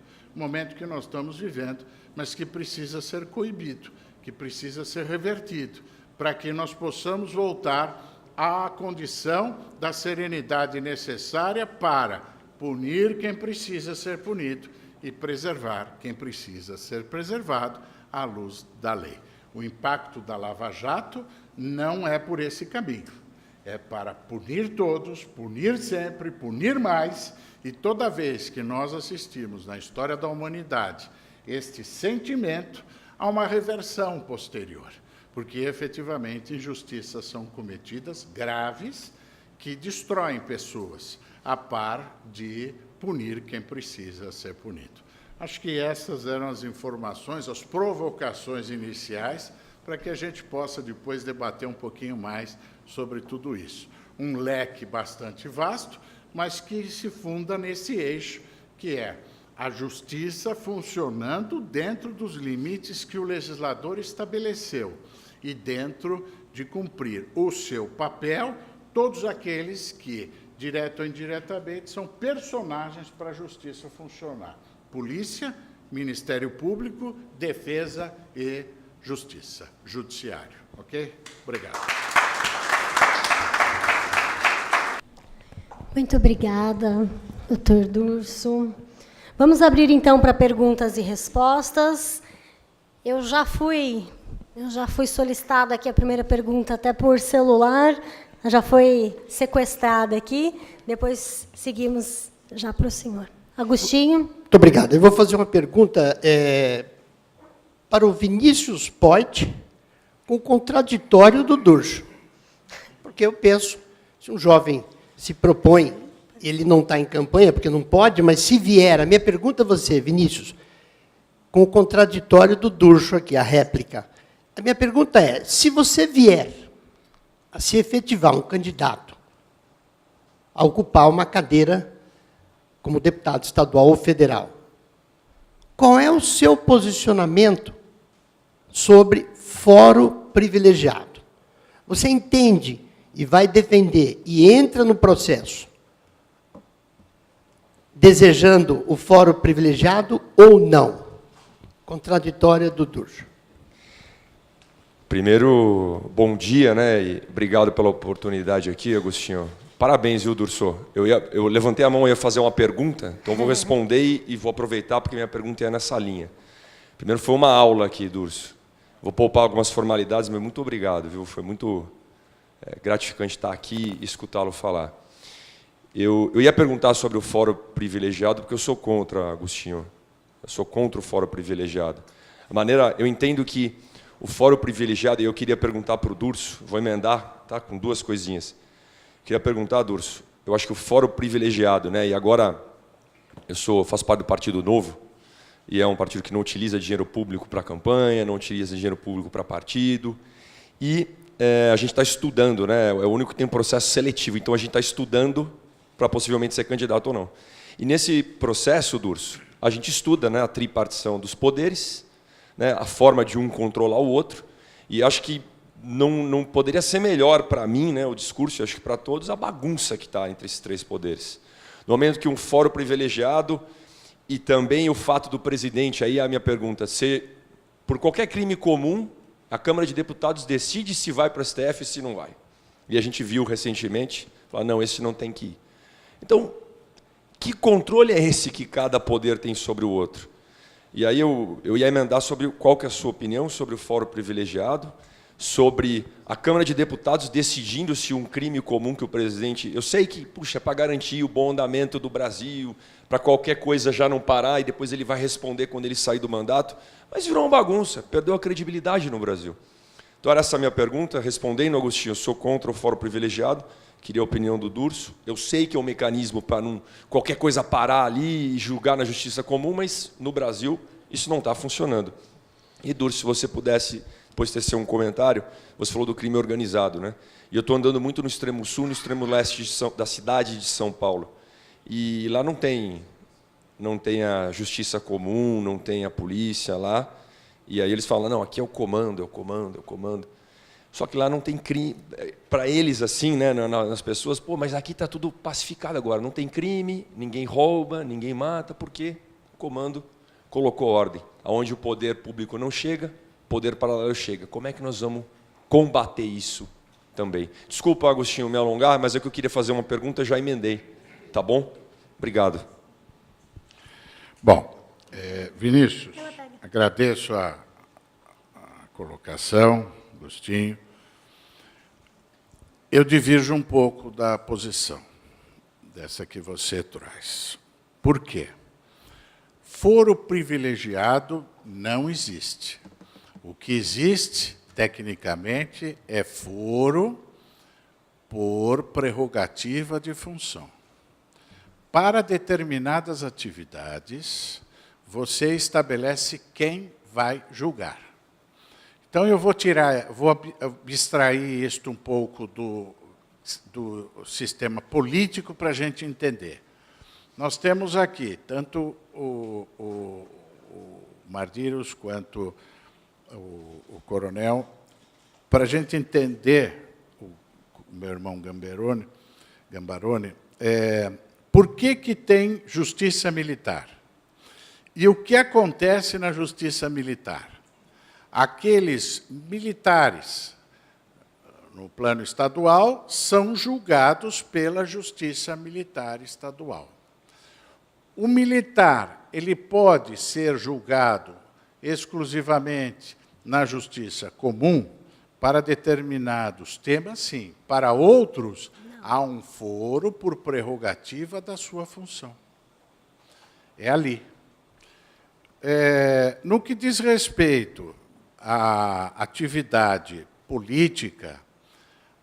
que nós estamos vivendo, mas que precisa ser coibido, que precisa ser revertido, para que nós possamos voltar à condição da serenidade necessária para punir quem precisa ser punido e preservar quem precisa ser preservado à luz da lei. O impacto da Lava Jato não é por esse caminho. É para punir todos, punir sempre, punir mais, e toda vez que nós assistimos na história da humanidade este sentimento, há uma reversão posterior, porque efetivamente injustiças são cometidas graves que destroem pessoas, a par de punir quem precisa ser punido. Acho que essas eram as informações, as provocações iniciais, para que a gente possa depois debater um pouquinho mais sobre tudo isso. Um leque bastante vasto, mas que se funda nesse eixo, que é a justiça funcionando dentro dos limites que o legislador estabeleceu e dentro de cumprir o seu papel, todos aqueles que, direto ou indiretamente, são personagens para a justiça funcionar. Polícia, Ministério Público, Defesa e Justiça, Judiciário. Ok? Obrigado. Muito obrigada, doutor Durso. Vamos abrir, então, para perguntas e respostas. Eu já fui solicitada aqui a primeira pergunta até por celular, já foi sequestrada aqui, depois seguimos já para o senhor. Agostinho. Muito obrigado. Eu vou fazer uma pergunta para o Vinícius Poit, com o contraditório do Durso. Porque eu penso, se um jovem se propõe, ele não está em campanha, porque não pode, mas se vier, a minha pergunta a você, Vinícius, com o contraditório do Durso aqui, a réplica. A minha pergunta é, se você vier a se efetivar um candidato a ocupar uma cadeira como deputado estadual ou federal, qual é o seu posicionamento sobre fórum privilegiado? Você entende e vai defender e entra no processo desejando o fórum privilegiado ou não? Contraditória do Durso. Primeiro, bom dia, né? E obrigado pela oportunidade aqui, Agostinho. Parabéns, viu, Durso? Eu levantei a mão e ia fazer uma pergunta, então vou responder e vou aproveitar, porque minha pergunta é nessa linha. Primeiro, foi uma aula aqui, Durso. Vou poupar algumas formalidades, mas muito obrigado, viu? Foi muito gratificante estar aqui e escutá-lo falar. Eu ia perguntar sobre o fórum privilegiado, porque eu sou contra, Agostinho. Eu sou contra o fórum privilegiado. Eu entendo que o fórum privilegiado, e eu queria perguntar para o Durso, vou emendar, tá, com duas coisinhas. Queria perguntar, Durso, eu acho que o fórum privilegiado, né, e agora faço parte do Partido Novo, e é um partido que não utiliza dinheiro público para campanha, não utiliza dinheiro público para partido, e a gente está estudando, né, é o único que tem um processo seletivo, então a gente está estudando para possivelmente ser candidato ou não. E nesse processo, Durso, a gente estuda, né, a tripartição dos poderes, né, a forma de um controlar o outro, e acho que não poderia ser melhor para mim, né, o discurso, acho que para todos, a bagunça que está entre esses três poderes. No momento que um fórum privilegiado e também o fato do presidente, aí a minha pergunta, se por qualquer crime comum, a Câmara de Deputados decide se vai para o STF e se não vai. E a gente viu recentemente, falar, não, esse não tem que ir. Então, que controle é esse que cada poder tem sobre o outro? E aí eu ia emendar sobre qual que é a sua opinião sobre o fórum privilegiado, sobre a Câmara de Deputados decidindo se um crime comum que o presidente... Eu sei que, puxa, para garantir o bom andamento do Brasil, para qualquer coisa já não parar e depois ele vai responder quando ele sair do mandato, mas virou uma bagunça, perdeu a credibilidade no Brasil. Então, era essa a minha pergunta. Respondendo, Agostinho, eu sou contra o fórum privilegiado, queria a opinião do Durso. Eu sei que é um mecanismo para não qualquer coisa parar ali e julgar na justiça comum, mas no Brasil isso não está funcionando. E, Durso, se você pudesse... Depois de tecer um comentário, você falou do crime organizado, né? E eu estou andando muito no extremo sul, no extremo leste da cidade de São Paulo. E lá não tem a justiça comum, não tem a polícia lá. E aí eles falam, não, aqui é o comando, é o comando, é o comando. Só que lá não tem crime. Para eles, assim, né, nas pessoas, pô, mas aqui está tudo pacificado agora. Não tem crime, ninguém rouba, ninguém mata, porque o comando colocou ordem. Onde o poder público não chega, poder paralelo chega. Como é que nós vamos combater isso também? Desculpa, Agostinho, me alongar, mas é que eu queria fazer uma pergunta, já emendei. Tá bom? Obrigado. Bom, Vinícius, agradeço a colocação, Agostinho. Eu divirjo um pouco da posição dessa que você traz. Por quê? Foro privilegiado não existe. O que existe, tecnicamente, é foro por prerrogativa de função. Para determinadas atividades, você estabelece quem vai julgar. Então, eu vou abstrair isto um pouco do sistema político para a gente entender. Nós temos aqui tanto o Mardírios quanto o coronel, para a gente entender, o meu irmão Gambaroni, por que tem justiça militar? E o que acontece na justiça militar? Aqueles militares, no plano estadual, são julgados pela justiça militar estadual. O militar, ele pode ser julgado exclusivamente na justiça comum para determinados temas, sim. Para outros, há um foro por prerrogativa da sua função. É ali. No que diz respeito à atividade política,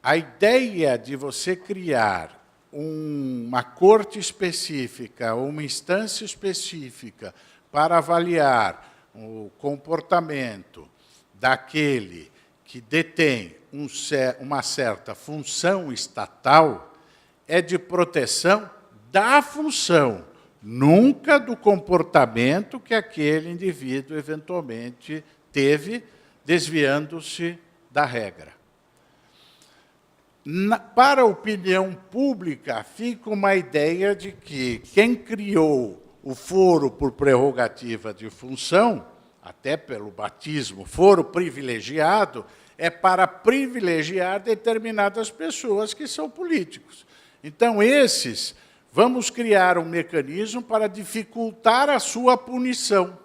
a ideia de você criar uma corte específica, uma instância específica para avaliar o comportamento daquele que detém uma certa função estatal é de proteção da função, nunca do comportamento que aquele indivíduo eventualmente teve, desviando-se da regra. Para a opinião pública, fica uma ideia de que quem criou o foro por prerrogativa de função, até pelo batismo, foro privilegiado, é para privilegiar determinadas pessoas que são políticos. Então, vamos criar um mecanismo para dificultar a sua punição.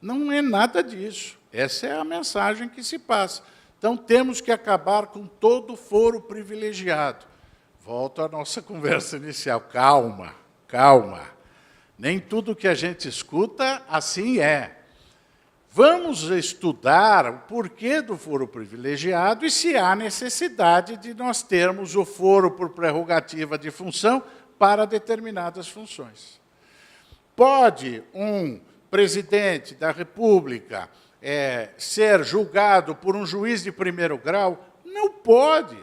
Não é nada disso. Essa é a mensagem que se passa. Então, temos que acabar com todo o foro privilegiado. Volto à nossa conversa inicial. Calma, calma. Nem tudo que a gente escuta, assim é. Vamos estudar o porquê do foro privilegiado e se há necessidade de nós termos o foro por prerrogativa de função para determinadas funções. Pode um presidente da República ser julgado por um juiz de primeiro grau? Não pode.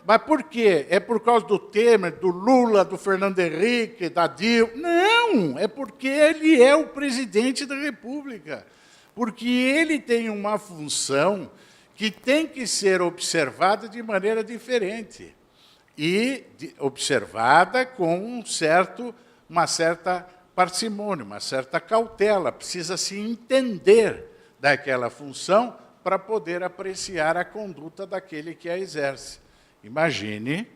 mas por quê? É por causa do Temer, do Lula, do Fernando Henrique, da Dilma? Não, é porque ele é o presidente da República. Porque ele tem uma função que tem que ser observada de maneira diferente. E observada com uma certa parcimônia, uma certa cautela. Precisa se entender daquela função para poder apreciar a conduta daquele que a exerce. Imagine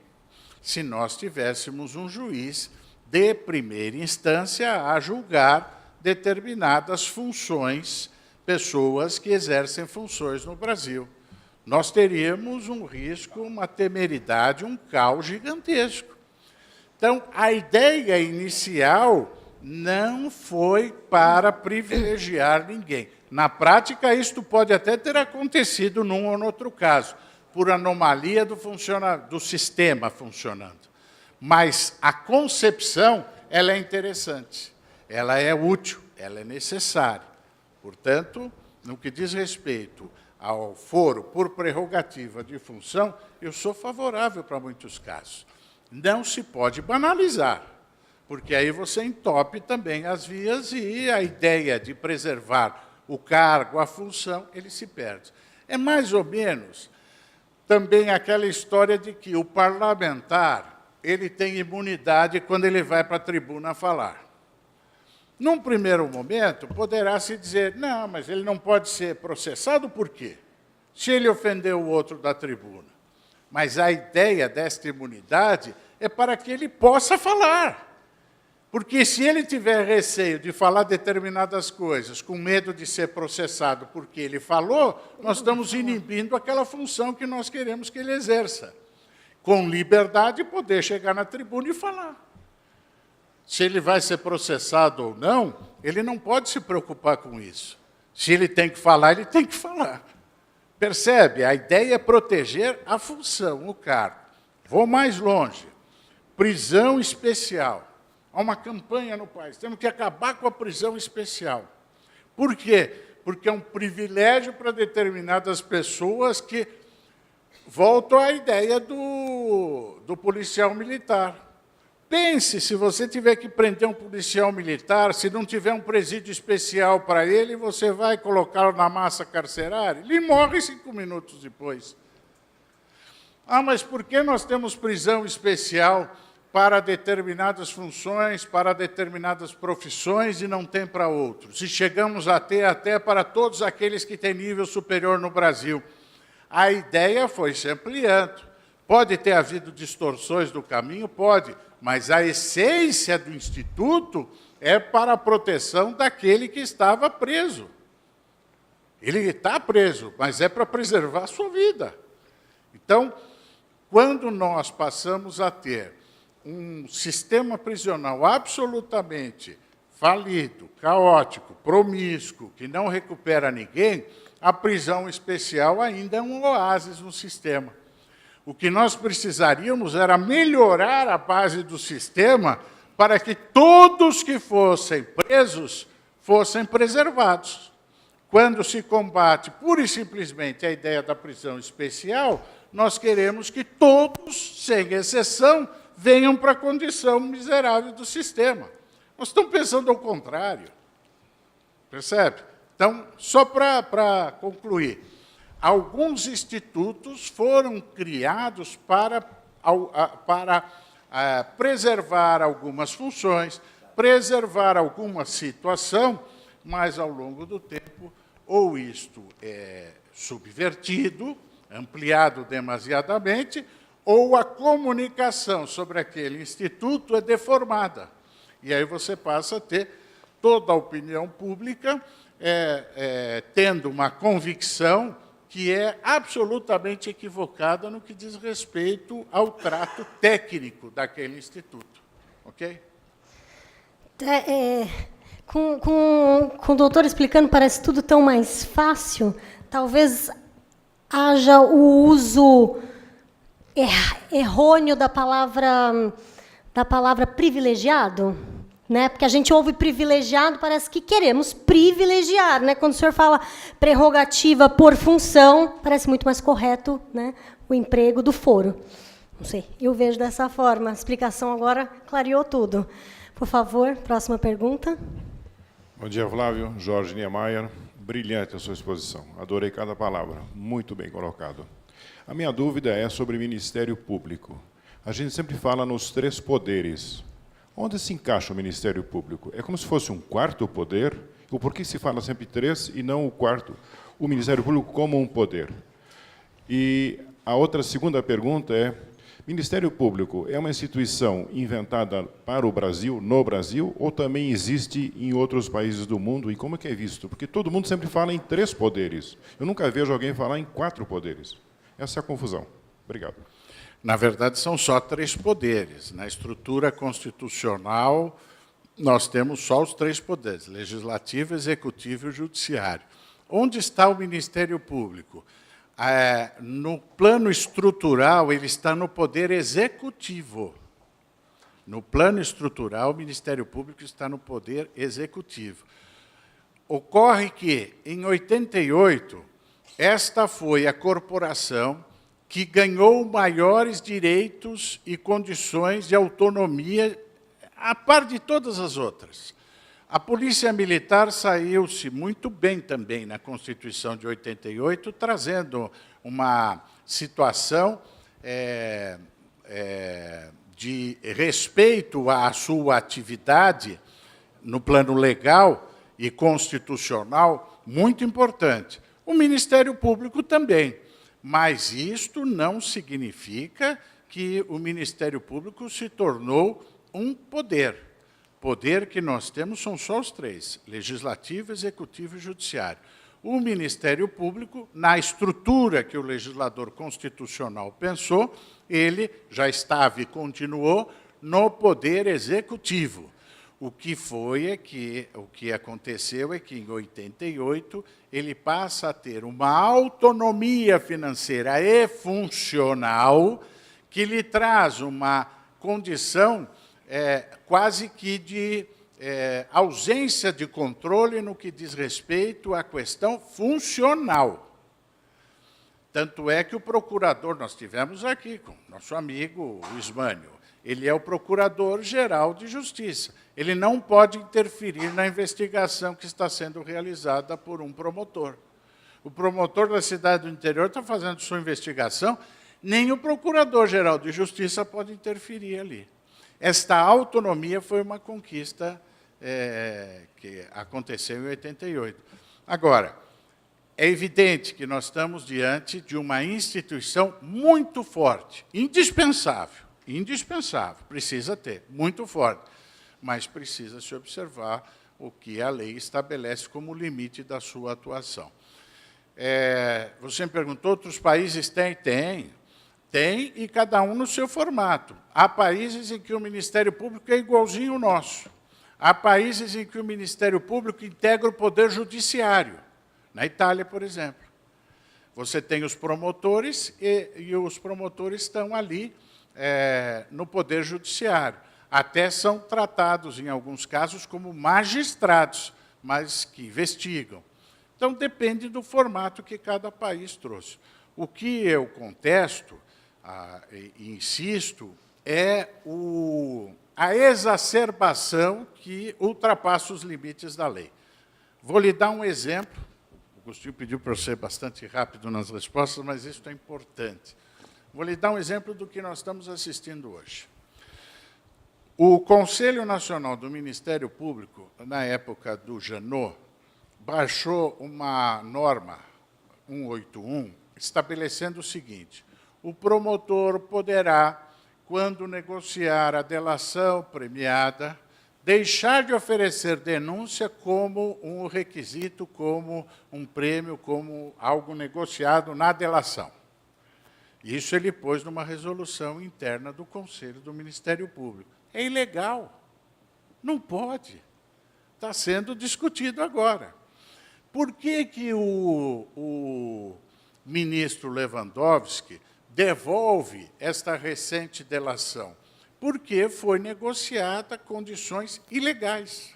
se nós tivéssemos um juiz de primeira instância a julgar determinadas funções, pessoas que exercem funções no Brasil. Nós teríamos um risco, uma temeridade, um caos gigantesco. Então, a ideia inicial não foi para privilegiar ninguém. Na prática, isto pode até ter acontecido num ou outro caso, por anomalia do sistema funcionando. Mas a concepção, ela é interessante, ela é útil, ela é necessária. Portanto, no que diz respeito ao foro por prerrogativa de função, eu sou favorável para muitos casos. Não se pode banalizar, porque aí você entope também as vias e a ideia de preservar o cargo, a função, ele se perde. É mais ou menos também aquela história de que o parlamentar ele tem imunidade quando ele vai para a tribuna falar. Num primeiro momento, poderá se dizer, não, mas ele não pode ser processado por quê? Se ele ofendeu o outro da tribuna. Mas a ideia desta imunidade é para que ele possa falar. Porque se ele tiver receio de falar determinadas coisas, com medo de ser processado porque ele falou, nós estamos inibindo aquela função que nós queremos que ele exerça. Com liberdade, poder chegar na tribuna e falar. Se ele vai ser processado ou não, ele não pode se preocupar com isso. Se ele tem que falar, ele tem que falar. Percebe? A ideia é proteger a função, o cargo. Vou mais longe. Prisão especial. Há uma campanha no país. Temos que acabar com a prisão especial. Por quê? Porque é um privilégio para determinadas pessoas que voltam à ideia do policial militar. Pense, se você tiver que prender um policial militar, se não tiver um presídio especial para ele, você vai colocá-lo na massa carcerária? Ele morre 5 minutos depois. Ah, mas por que nós temos prisão especial para determinadas funções, para determinadas profissões e não tem para outros? E chegamos a ter até para todos aqueles que têm nível superior no Brasil. A ideia foi se ampliando. Pode ter havido distorções do caminho? Pode. Mas a essência do Instituto é para a proteção daquele que estava preso. Ele está preso, mas é para preservar a sua vida. Então, quando nós passamos a ter um sistema prisional absolutamente falido, caótico, promíscuo, que não recupera ninguém, a prisão especial ainda é um oásis no sistema. O que nós precisaríamos era melhorar a base do sistema para que todos que fossem presos fossem preservados. Quando se combate pura e simplesmente a ideia da prisão especial, nós queremos que todos, sem exceção, venham para a condição miserável do sistema. Nós estamos pensando ao contrário. Percebe? Então, só para concluir, alguns institutos foram criados para preservar algumas funções, preservar alguma situação, mas, ao longo do tempo, ou isto é subvertido, ampliado demasiadamente, ou a comunicação sobre aquele instituto é deformada. E aí você passa a ter toda a opinião pública tendo uma convicção que é absolutamente equivocada no que diz respeito ao trato técnico daquele instituto. Ok? Com o doutor explicando, parece tudo tão mais fácil. Talvez haja o uso errôneo da palavra privilegiado, né? Porque a gente ouve privilegiado, parece que queremos privilegiar, né? Quando o senhor fala prerrogativa por função, parece muito mais correto, né? O emprego do foro. Não sei, eu vejo dessa forma. A explicação agora clareou tudo. Por favor, próxima pergunta. Bom dia, Flávio. Jorge Niemeyer. Brilhante a sua exposição. Adorei cada palavra. Muito bem colocado. A minha dúvida é sobre o Ministério Público. A gente sempre fala nos 3 poderes. Onde se encaixa o Ministério Público? É como se fosse um quarto poder? Ou por que se fala sempre 3 e não o quarto? O Ministério Público como um poder. E a segunda pergunta é: Ministério Público é uma instituição inventada para o Brasil, no Brasil, ou também existe em outros países do mundo? E como é que é visto? Porque todo mundo sempre fala em 3 poderes. Eu nunca vejo alguém falar em 4 poderes. Essa é a confusão. Obrigado. Na verdade, são só 3 poderes. Na estrutura constitucional, nós temos só os 3 poderes: legislativo, executivo e judiciário. Onde está o Ministério Público? No plano estrutural, ele está no poder executivo. No plano estrutural, o Ministério Público está no poder executivo. Ocorre que, em 88, esta foi a corporação que ganhou maiores direitos e condições de autonomia, a par de todas as outras. A Polícia Militar saiu-se muito bem também na Constituição de 88, trazendo uma situação de respeito à sua atividade no plano legal e constitucional muito importante. O Ministério Público também, mas isto não significa que o Ministério Público se tornou um poder. Poder que nós temos são só os 3, legislativo, executivo e judiciário. O Ministério Público, na estrutura que o legislador constitucional pensou, ele já estava e continuou no poder executivo. O que aconteceu é que, em 88, ele passa a ter uma autonomia financeira e funcional que lhe traz uma condição quase que de ausência de controle no que diz respeito à questão funcional. Tanto é que o procurador, nós tivemos aqui com nosso amigo o Ismânio, ele é o Procurador-Geral de Justiça. Ele não pode interferir na investigação que está sendo realizada por um promotor. O promotor da cidade do interior está fazendo sua investigação, nem o Procurador-Geral de Justiça pode interferir ali. Esta autonomia foi uma conquista que aconteceu em 88. Agora, é evidente que nós estamos diante de uma instituição muito forte, indispensável, precisa ter, muito forte, mas precisa se observar o que a lei estabelece como limite da sua atuação. Você me perguntou, outros países têm? Tem, e cada um no seu formato. Há países em que o Ministério Público é igualzinho ao nosso. Há países em que o Ministério Público integra o Poder Judiciário. Na Itália, por exemplo. Você tem os promotores, e os promotores estão ali no Poder Judiciário. Até são tratados, em alguns casos, como magistrados, mas que investigam. Então, depende do formato que cada país trouxe. O que eu contesto, e insisto, é a exacerbação que ultrapassa os limites da lei. Vou lhe dar um exemplo. O Agostinho pediu para eu ser bastante rápido nas respostas, mas isso é importante. Vou lhe dar um exemplo do que nós estamos assistindo hoje. O Conselho Nacional do Ministério Público, na época do Janot, baixou uma norma, 181, estabelecendo o seguinte: o promotor poderá, quando negociar a delação premiada, deixar de oferecer denúncia como um requisito, como um prêmio, como algo negociado na delação. Isso ele pôs numa resolução interna do Conselho do Ministério Público. É ilegal. Não pode. Está sendo discutido agora. Por que o ministro Lewandowski devolve esta recente delação? Porque foi negociada condições ilegais.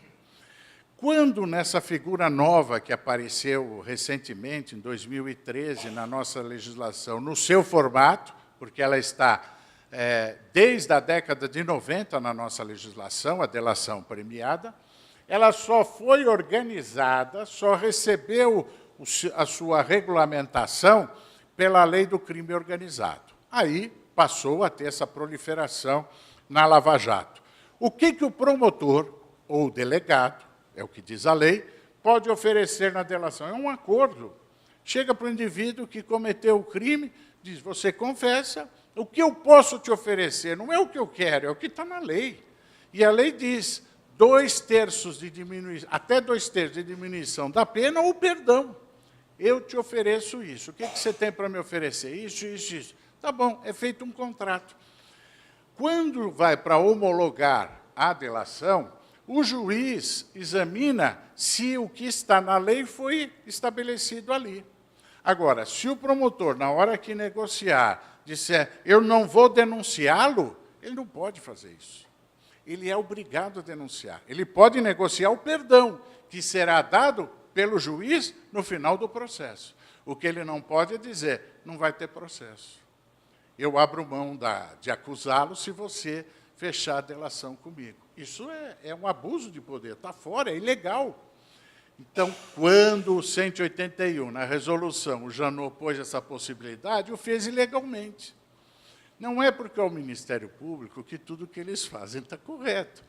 Quando, nessa figura nova que apareceu recentemente, em 2013, na nossa legislação, no seu formato, porque ela está desde a década de 90 na nossa legislação, a delação premiada, ela só foi organizada, só recebeu a sua regulamentação pela lei do crime organizado. Aí passou a ter essa proliferação na Lava Jato. O que o promotor ou o delegado, é o que diz a lei, pode oferecer na delação? É um acordo. Chega para o indivíduo que cometeu o crime, diz, você confessa, o que eu posso te oferecer? Não é o que eu quero, é o que está na lei. E a lei diz, até 2/3 de diminuição da pena ou perdão. Eu te ofereço isso. O que você tem para me oferecer? Isso, isso, isso. Tá bom, é feito um contrato. Quando vai para homologar a delação, o juiz examina se o que está na lei foi estabelecido ali. Agora, se o promotor, na hora que negociar, disser, eu não vou denunciá-lo, ele não pode fazer isso. Ele é obrigado a denunciar. Ele pode negociar o perdão, que será dado pelo juiz no final do processo. O que ele não pode é dizer, não vai ter processo. Eu abro mão de acusá-lo se você fechar a delação comigo. Isso é um abuso de poder, está fora, é ilegal. Então, quando o 181, na resolução, o Janot pôs essa possibilidade, o fez ilegalmente. Não é porque é o Ministério Público que tudo que eles fazem está correto.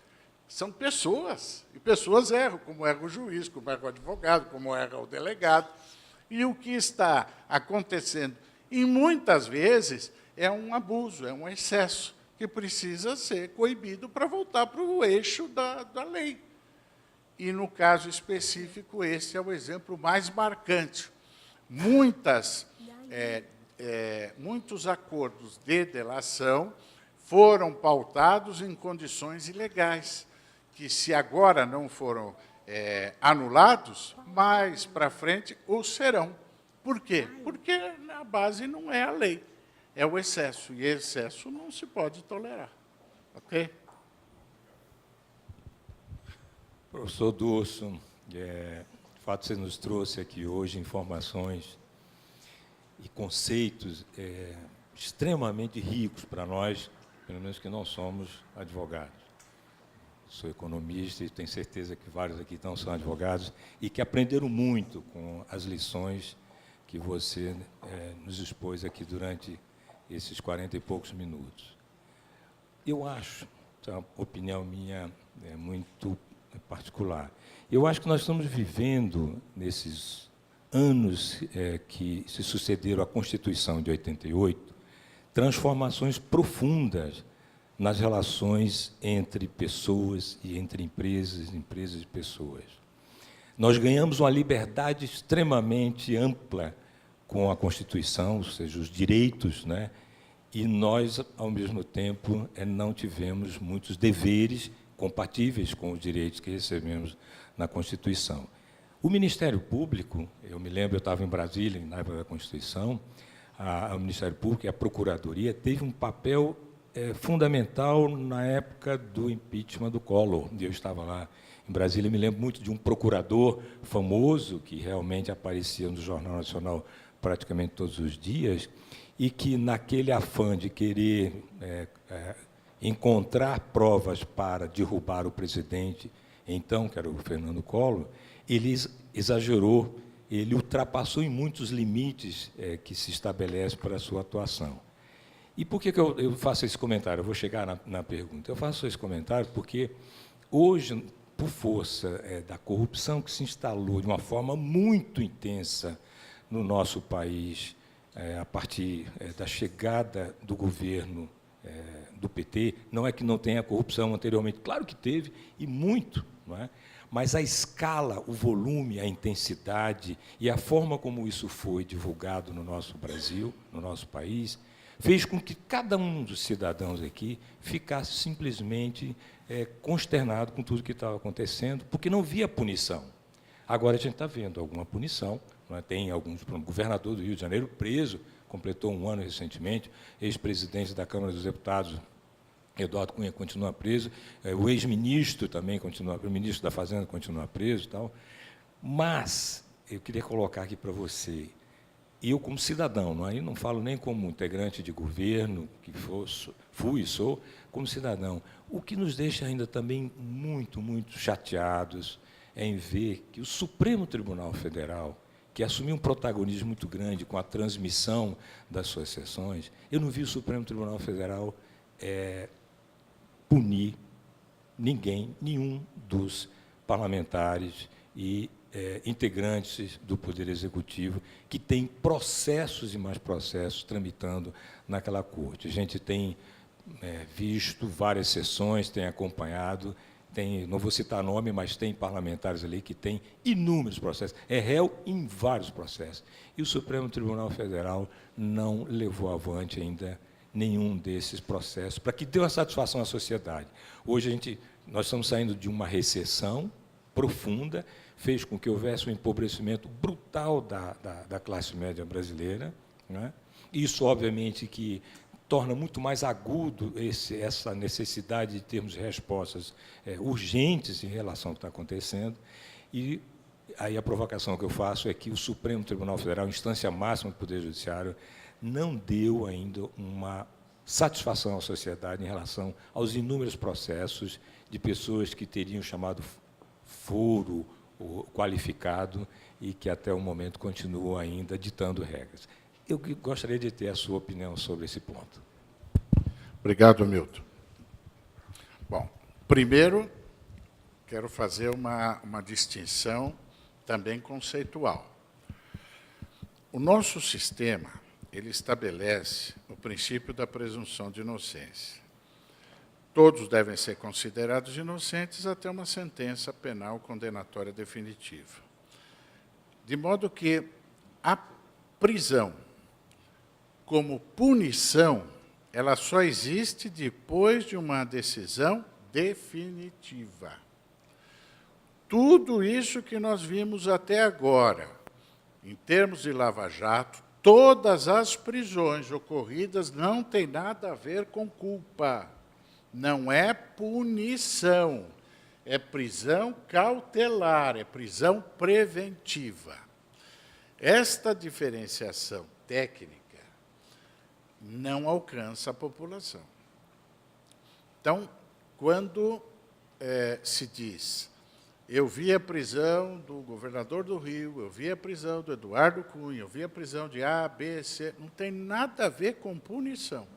São pessoas, e pessoas erram, como erra o juiz, como erra o advogado, como erra o delegado. E o que está acontecendo, e muitas vezes, é um abuso, é um excesso, que precisa ser coibido para voltar para o eixo da lei. E, no caso específico, esse é o exemplo mais marcante. Muitos acordos de delação foram pautados em condições ilegais, que, se agora não foram anulados, mais para frente o serão. Por quê? Porque a base não é a lei, é o excesso, e excesso não se pode tolerar. Ok? Professor Durso, de fato você nos trouxe aqui hoje informações e conceitos extremamente ricos para nós, pelo menos que não somos advogados. Sou economista e tenho certeza que vários aqui não são advogados e que aprenderam muito com as lições que você nos expôs aqui durante esses 40 e poucos minutos. Eu acho, é uma opinião minha muito particular, eu acho que nós estamos vivendo, nesses anos que se sucederam à Constituição de 88, transformações profundas nas relações entre pessoas e entre empresas e pessoas. Nós ganhamos uma liberdade extremamente ampla com a Constituição, ou seja, os direitos, né? E nós, ao mesmo tempo, não tivemos muitos deveres compatíveis com os direitos que recebemos na Constituição. O Ministério Público, eu me lembro, eu estava em Brasília, na época da Constituição, o Ministério Público e a Procuradoria teve um papel fundamental na época do impeachment do Collor. Eu estava lá em Brasília, me lembro muito de um procurador famoso, que realmente aparecia no Jornal Nacional praticamente todos os dias, e que, naquele afã de querer encontrar provas para derrubar o presidente, então, que era o Fernando Collor, ele exagerou, ele ultrapassou em muitos limites que se estabelecem para a sua atuação. E por que eu faço esse comentário? Eu vou chegar na pergunta. Eu faço esse comentário porque, hoje, por força da corrupção que se instalou de uma forma muito intensa no nosso país, a partir da chegada do governo do PT, não é que não tenha corrupção anteriormente, claro que teve, e muito, não é? Mas a escala, o volume, a intensidade e a forma como isso foi divulgado no nosso Brasil, no nosso país, fez com que cada um dos cidadãos aqui ficasse simplesmente consternado com tudo que estava acontecendo, porque não via punição. Agora a gente está vendo alguma punição, não é? Tem alguns, o governador do Rio de Janeiro preso, completou um ano recentemente, ex-presidente da Câmara dos Deputados, Eduardo Cunha, continua preso, o ex-ministro também continua, o ministro da Fazenda continua preso e tal. Mas eu queria colocar aqui para você, eu, como cidadão, aí não falo nem como integrante de governo, que fui e sou, como cidadão, o que nos deixa ainda também muito, muito chateados é em ver que o Supremo Tribunal Federal, que assumiu um protagonismo muito grande com a transmissão das suas sessões, eu não vi o Supremo Tribunal Federal punir nenhum dos parlamentares e integrantes do Poder Executivo que tem processos e mais processos tramitando naquela corte. A gente tem visto várias sessões, tem acompanhado, não vou citar nome, mas tem parlamentares ali que têm inúmeros processos, é réu em vários processos. E o Supremo Tribunal Federal não levou avante ainda nenhum desses processos, para que dê uma satisfação à sociedade. Hoje nós estamos saindo de uma recessão profunda, fez com que houvesse um empobrecimento brutal da classe média brasileira, né? Isso, obviamente, que torna muito mais agudo essa necessidade de termos respostas urgentes em relação ao que está acontecendo. E aí a provocação que eu faço é que o Supremo Tribunal Federal, instância máxima do Poder Judiciário, não deu ainda uma satisfação à sociedade em relação aos inúmeros processos de pessoas que teriam chamado foro qualificado e que até o momento continuam ainda ditando regras. Eu gostaria de ter a sua opinião sobre esse ponto. Obrigado, Milton. Bom, primeiro, quero fazer uma distinção também conceitual. O nosso sistema, ele estabelece o princípio da presunção de inocência. Todos devem ser considerados inocentes até uma sentença penal condenatória definitiva. De modo que a prisão, como punição, ela só existe depois de uma decisão definitiva. Tudo isso que nós vimos até agora, em termos de Lava Jato, todas as prisões ocorridas não têm nada a ver com culpa. Não é punição, é prisão cautelar, é prisão preventiva. Esta diferenciação técnica não alcança a população. Então, quando se diz, eu vi a prisão do governador do Rio, eu vi a prisão do Eduardo Cunha, eu vi a prisão de A, B, C, não tem nada a ver com punição.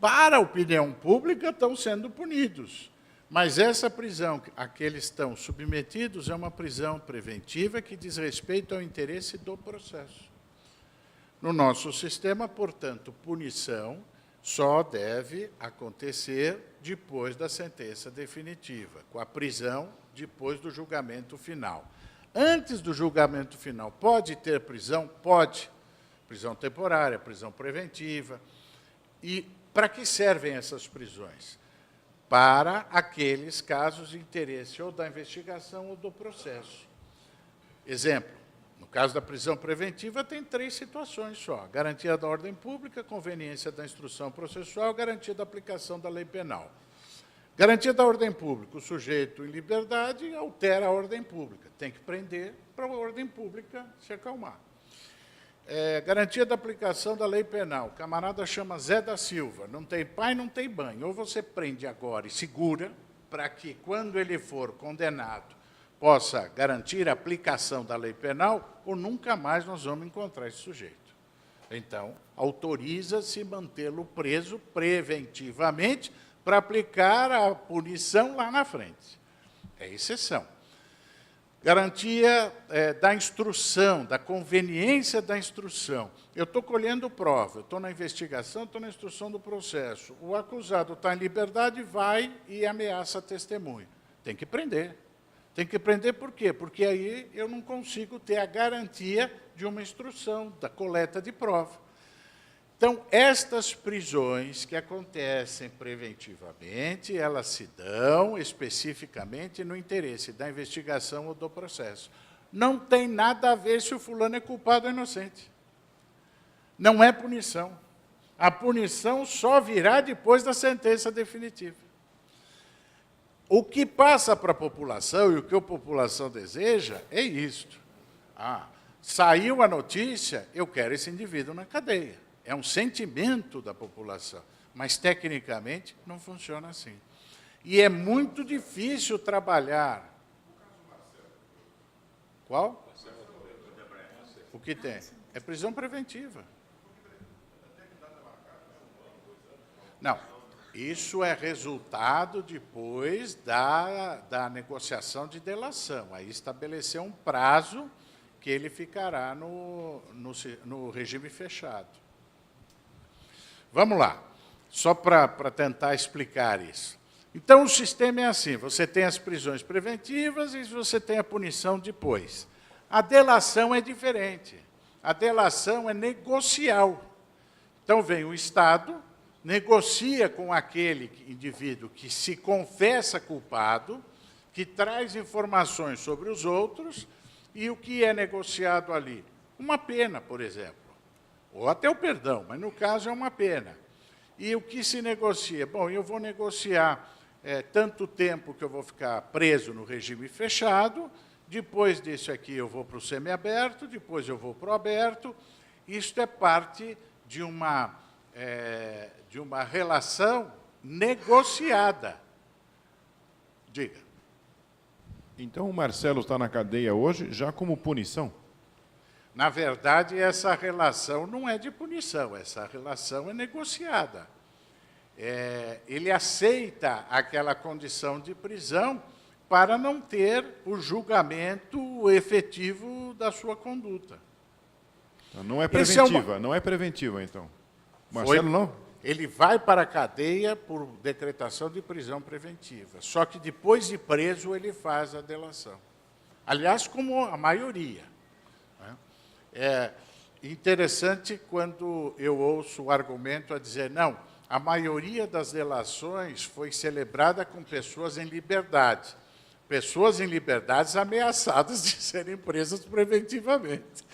Para a opinião pública, estão sendo punidos. Mas essa prisão a que eles estão submetidos é uma prisão preventiva que diz respeito ao interesse do processo. No nosso sistema, portanto, punição só deve acontecer depois da sentença definitiva, com a prisão depois do julgamento final. Antes do julgamento final, pode ter prisão? Pode. Prisão temporária, prisão preventiva. E para que servem essas prisões? Para aqueles casos de interesse ou da investigação ou do processo. Exemplo, no caso da prisão preventiva, tem 3 situações só. Garantia da ordem pública, conveniência da instrução processual, garantia da aplicação da lei penal. Garantia da ordem pública, o sujeito em liberdade altera a ordem pública. Tem que prender para a ordem pública se acalmar. Garantia da aplicação da lei penal. O camarada chama Zé da Silva, não tem pai, não tem mãe. Ou você prende agora e segura, para que, quando ele for condenado, possa garantir a aplicação da lei penal, ou nunca mais nós vamos encontrar esse sujeito. Então, autoriza-se mantê-lo preso preventivamente para aplicar a punição lá na frente. É exceção. Garantia da instrução, da conveniência da instrução. Eu estou colhendo prova, eu estou na investigação, estou na instrução do processo. O acusado está em liberdade, vai e ameaça a testemunha. Tem que prender. Tem que prender por quê? Porque aí eu não consigo ter a garantia de uma instrução, da coleta de prova. Então, estas prisões que acontecem preventivamente, elas se dão especificamente no interesse da investigação ou do processo. Não tem nada a ver se o fulano é culpado ou inocente. Não é punição. A punição só virá depois da sentença definitiva. O que passa para a população e o que a população deseja é isto. Saiu a notícia, eu quero esse indivíduo na cadeia. É um sentimento da população, mas tecnicamente não funciona assim. E é muito difícil trabalhar. Qual? O que tem? É prisão preventiva. Não, isso é resultado depois da negociação de delação. Aí estabeleceu um prazo que ele ficará no regime fechado. Vamos lá, só para tentar explicar isso. Então, o sistema é assim, você tem as prisões preventivas e você tem a punição depois. A delação é diferente. A delação é negocial. Então, vem o Estado, negocia com aquele indivíduo que se confessa culpado, que traz informações sobre os outros, e o que é negociado ali? Uma pena, por exemplo, ou até o perdão, mas no caso é uma pena. E o que se negocia? Bom, eu vou negociar tanto tempo que eu vou ficar preso no regime fechado, depois disso aqui eu vou para o semiaberto, depois eu vou para o aberto. Isto é parte de uma relação negociada. Diga. Então o Marcelo está na cadeia hoje já como punição? Na verdade, essa relação não é de punição, essa relação é negociada. Ele aceita aquela condição de prisão para não ter o julgamento efetivo da sua conduta. Não é preventiva, não é preventiva, então. Marcelo, não? Ele vai para a cadeia por decretação de prisão preventiva. Só que depois de preso, ele faz a delação. Aliás, como a maioria. É interessante quando eu ouço o argumento a dizer, não, a maioria das delações foi celebrada com pessoas em liberdade. Pessoas em liberdades ameaçadas de serem presas preventivamente.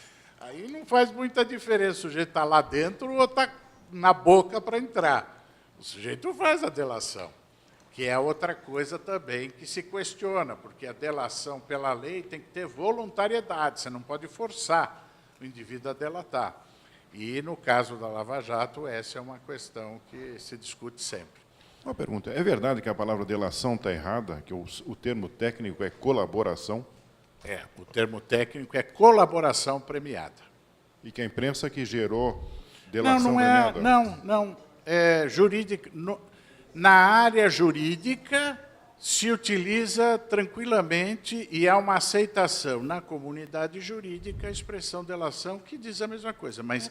Aí não faz muita diferença, o sujeito está lá dentro ou está na boca para entrar. O sujeito faz a delação, que é outra coisa também que se questiona, porque a delação pela lei tem que ter voluntariedade, você não pode forçar o indivíduo a delatar. E, no caso da Lava Jato, essa é uma questão que se discute sempre. Uma pergunta, é verdade que a palavra delação está errada, que o termo técnico é colaboração? O termo técnico é colaboração premiada. E que a imprensa que gerou delação premiada? Não. Jurídica, na área jurídica se utiliza tranquilamente e há uma aceitação na comunidade jurídica a expressão delação, que diz a mesma coisa, mas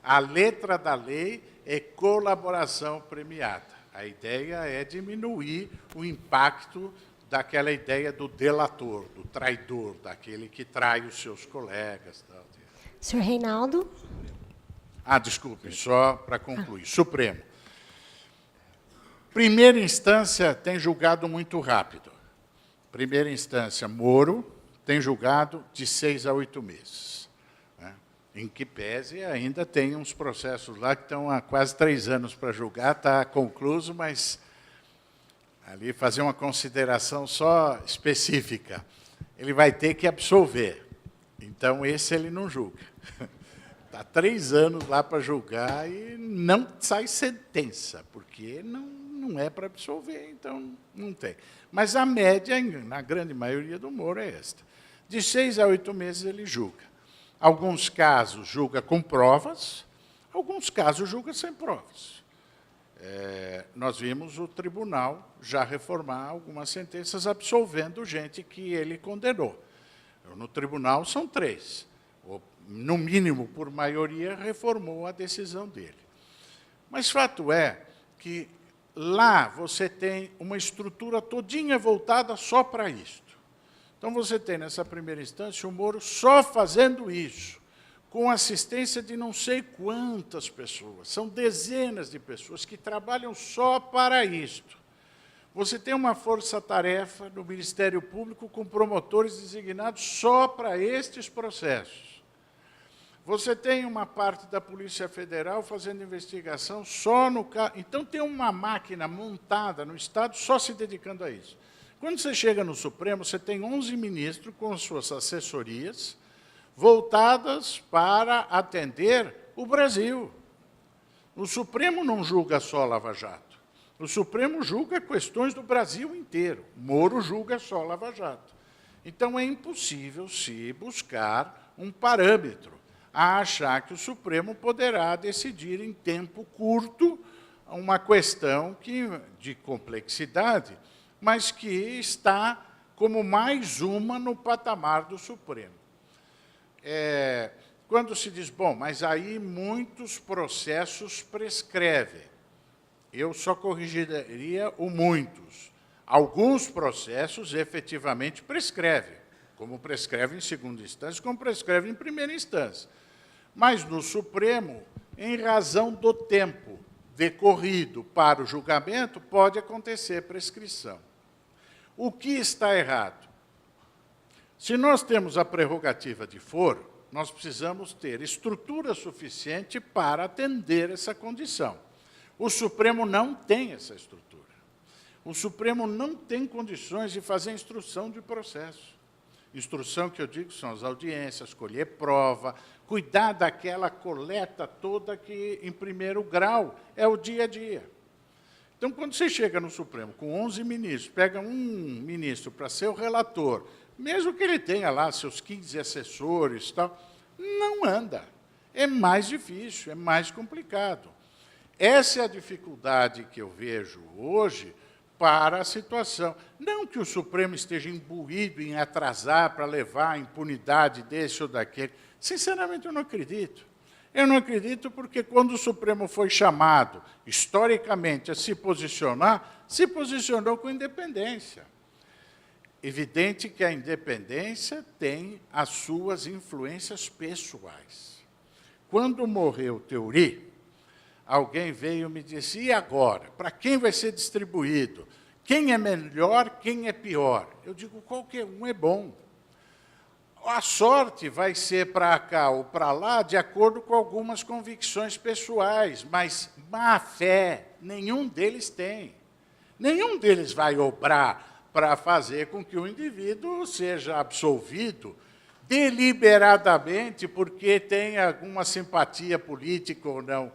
a letra da lei é colaboração premiada. A ideia é diminuir o impacto daquela ideia do delator, do traidor, daquele que trai os seus colegas. Senhor Reinaldo? Desculpe, só para concluir. Supremo. Primeira instância tem julgado muito rápido. Primeira instância, Moro, tem julgado de 6 a 8 meses. Em que pese ainda tem uns processos lá que estão há quase 3 anos para julgar, está concluso, mas ali fazer uma consideração só específica. Ele vai ter que absolver. Então, esse ele não julga. Está 3 anos lá para julgar e não sai sentença, porque não é para absolver, então não tem. Mas a média, na grande maioria do Moro, é esta. De 6 a 8 meses ele julga. Alguns casos julga com provas, alguns casos julga sem provas. Nós vimos o tribunal já reformar algumas sentenças absolvendo gente que ele condenou. No tribunal são 3. No mínimo, por maioria, reformou a decisão dele. Mas fato é que lá você tem uma estrutura todinha voltada só para isto. Então, você tem, nessa primeira instância, o Moro só fazendo isso, com assistência de não sei quantas pessoas. São dezenas de pessoas que trabalham só para isto. Você tem uma força-tarefa no Ministério Público com promotores designados só para estes processos. Você tem uma parte da Polícia Federal fazendo investigação só no caso. Então, tem uma máquina montada no Estado só se dedicando a isso. Quando você chega no Supremo, você tem 11 ministros com as suas assessorias, voltadas para atender o Brasil. O Supremo não julga só Lava Jato. O Supremo julga questões do Brasil inteiro. Moro julga só Lava Jato. Então, é impossível se buscar um parâmetro a achar que o Supremo poderá decidir em tempo curto uma questão de complexidade, mas que está como mais uma no patamar do Supremo. Quando se diz, bom, mas aí muitos processos prescrevem. Eu só corrigiria o muitos. Alguns processos efetivamente prescrevem, como prescreve em segunda instância, como prescreve em primeira instância. Mas no Supremo, em razão do tempo decorrido para o julgamento, pode acontecer prescrição. O que está errado? Se nós temos a prerrogativa de foro, nós precisamos ter estrutura suficiente para atender essa condição. O Supremo não tem essa estrutura. O Supremo não tem condições de fazer instrução de processo. Instrução que eu digo são as audiências, colher prova, cuidar daquela coleta toda que, em primeiro grau, é o dia a dia. Então, quando você chega no Supremo com 11 ministros, pega um ministro para ser o relator, mesmo que ele tenha lá seus 15 assessores, tal, não anda. É mais difícil, é mais complicado. Essa é a dificuldade que eu vejo hoje para a situação. Não que o Supremo esteja imbuído em atrasar para levar a impunidade desse ou daquele. Sinceramente, eu não acredito. Eu não acredito porque, quando o Supremo foi chamado, historicamente, a se posicionou com independência. Evidente que a independência tem as suas influências pessoais. Quando morreu Theory, alguém veio e me disse, e agora? Para quem vai ser distribuído? Quem é melhor, quem é pior? Eu digo, qualquer um é bom. A sorte vai ser para cá ou para lá, de acordo com algumas convicções pessoais, mas má fé nenhum deles tem. Nenhum deles vai obrar para fazer com que o indivíduo seja absolvido deliberadamente porque tem alguma simpatia política ou não.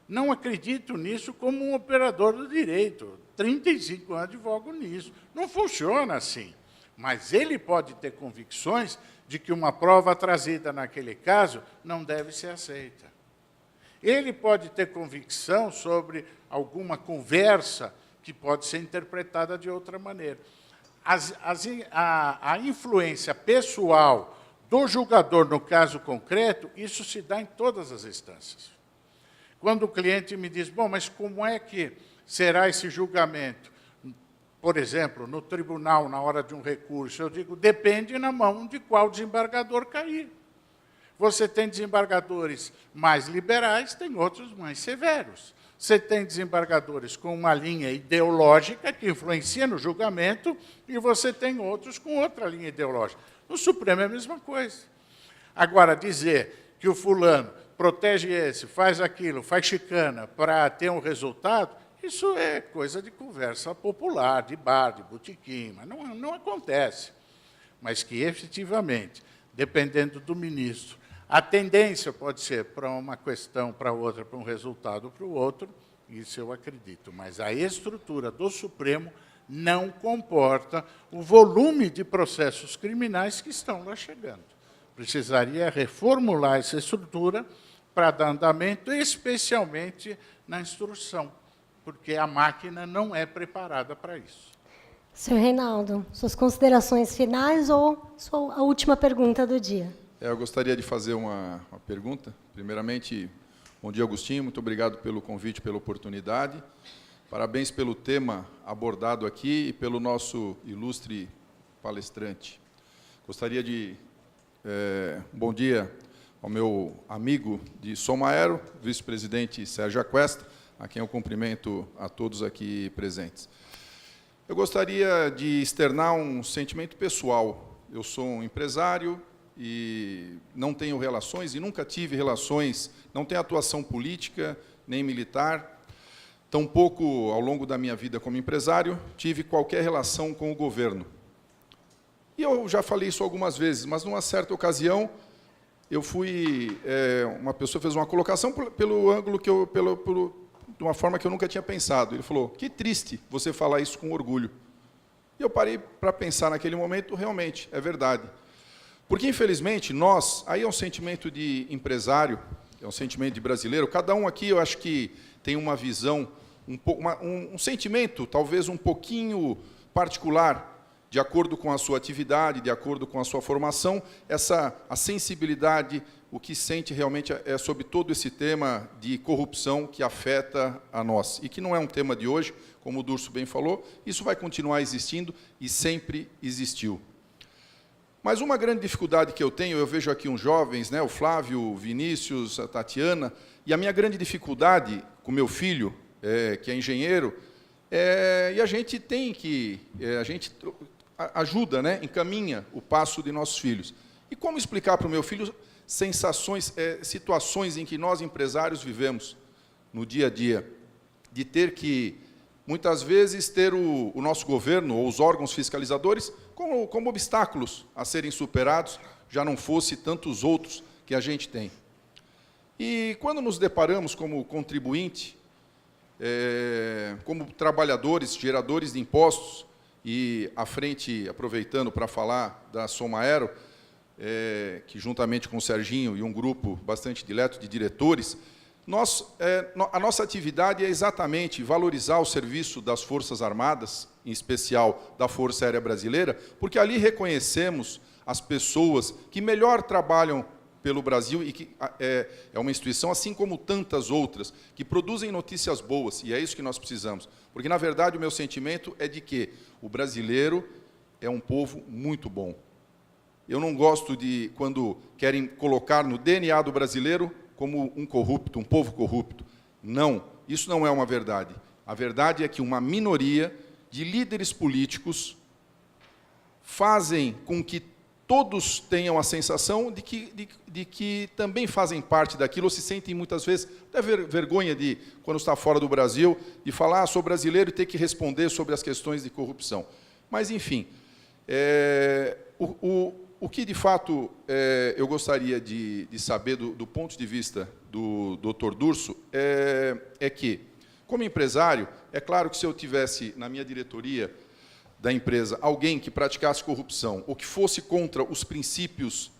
Não acredito nisso como um operador do direito. 35 anos advogo nisso. Não funciona assim. Mas ele pode ter convicções de que uma prova trazida naquele caso não deve ser aceita. Ele pode ter convicção sobre alguma conversa que pode ser interpretada de outra maneira. A influência pessoal do julgador, no caso concreto, isso se dá em todas as instâncias. Quando o cliente me diz, bom, mas como é que será esse julgamento? Por exemplo, no tribunal, na hora de um recurso, eu digo, depende na mão de qual desembargador cair. Você tem desembargadores mais liberais, tem outros mais severos. Você tem desembargadores com uma linha ideológica que influencia no julgamento e você tem outros com outra linha ideológica. No Supremo é a mesma coisa. Agora, dizer que o fulano protege esse, faz aquilo, faz chicana para ter um resultado, isso é coisa de conversa popular, de bar, de botequim, mas não acontece. Mas que, efetivamente, dependendo do ministro, a tendência pode ser para uma questão, para outra, para um resultado, para o outro, isso eu acredito. Mas a estrutura do Supremo não comporta o volume de processos criminais que estão lá chegando. Precisaria reformular essa estrutura para dar andamento, especialmente na instrução, porque a máquina não é preparada para isso. Senhor Reinaldo, suas considerações finais ou a última pergunta do dia? Eu gostaria de fazer uma pergunta. Primeiramente, bom dia, Agostinho. Muito obrigado pelo convite, pela oportunidade. Parabéns pelo tema abordado aqui e pelo nosso ilustre palestrante. Gostaria de... bom dia ao meu amigo de Somaero, vice-presidente Sérgio Aquesta, a quem eu cumprimento a todos aqui presentes. Eu gostaria de externar um sentimento pessoal. Eu sou um empresário e não tenho relações, e nunca tive relações, não tenho atuação política, nem militar, tampouco, ao longo da minha vida como empresário, tive qualquer relação com o governo. E eu já falei isso algumas vezes, mas numa certa ocasião, eu fui... uma pessoa fez uma colocação pelo ângulo que eu... de uma forma que eu nunca tinha pensado. Ele falou, que triste você falar isso com orgulho. E eu parei para pensar naquele momento, realmente, é verdade. Porque, infelizmente, nós... Aí é um sentimento de empresário, é um sentimento de brasileiro. Cada um aqui, eu acho que tem uma visão, um sentimento, talvez um pouquinho particular, de acordo com a sua atividade, de acordo com a sua formação, a sensibilidade, o que sente realmente é sobre todo esse tema de corrupção que afeta a nós. E que não é um tema de hoje, como o Durso bem falou, isso vai continuar existindo e sempre existiu. Mas uma grande dificuldade que eu tenho, eu vejo aqui uns jovens, né, o Flávio, o Vinícius, a Tatiana, e a minha grande dificuldade com meu filho, que é engenheiro, e a gente tem que... a gente ajuda, né, encaminha o passo de nossos filhos. E como explicar para o meu filho sensações, situações em que nós, empresários, vivemos no dia a dia, de ter que, muitas vezes, ter o nosso governo ou os órgãos fiscalizadores como obstáculos a serem superados, já não fosse tantos outros que a gente tem. E quando nos deparamos como contribuinte, como trabalhadores, geradores de impostos, e à frente, aproveitando para falar da Somaero, que juntamente com o Serginho e um grupo bastante dileto de diretores, a nossa atividade é exatamente valorizar o serviço das Forças Armadas, em especial da Força Aérea Brasileira, porque ali reconhecemos as pessoas que melhor trabalham pelo Brasil e que é uma instituição, assim como tantas outras, que produzem notícias boas, e é isso que nós precisamos. Porque, na verdade, o meu sentimento é de que o brasileiro é um povo muito bom. Eu não gosto de, quando querem colocar no DNA do brasileiro como um corrupto, um povo corrupto. Não, isso não é uma verdade. A verdade é que uma minoria de líderes políticos fazem com que todos tenham a sensação de que também fazem parte daquilo, ou se sentem muitas vezes até vergonha de, quando está fora do Brasil, de falar, sou brasileiro e ter que responder sobre as questões de corrupção. Mas, enfim, o que, de fato, eu gostaria de saber do ponto de vista do Dr. Durso é que, como empresário, é claro que se eu tivesse na minha diretoria da empresa alguém que praticasse corrupção ou que fosse contra os princípios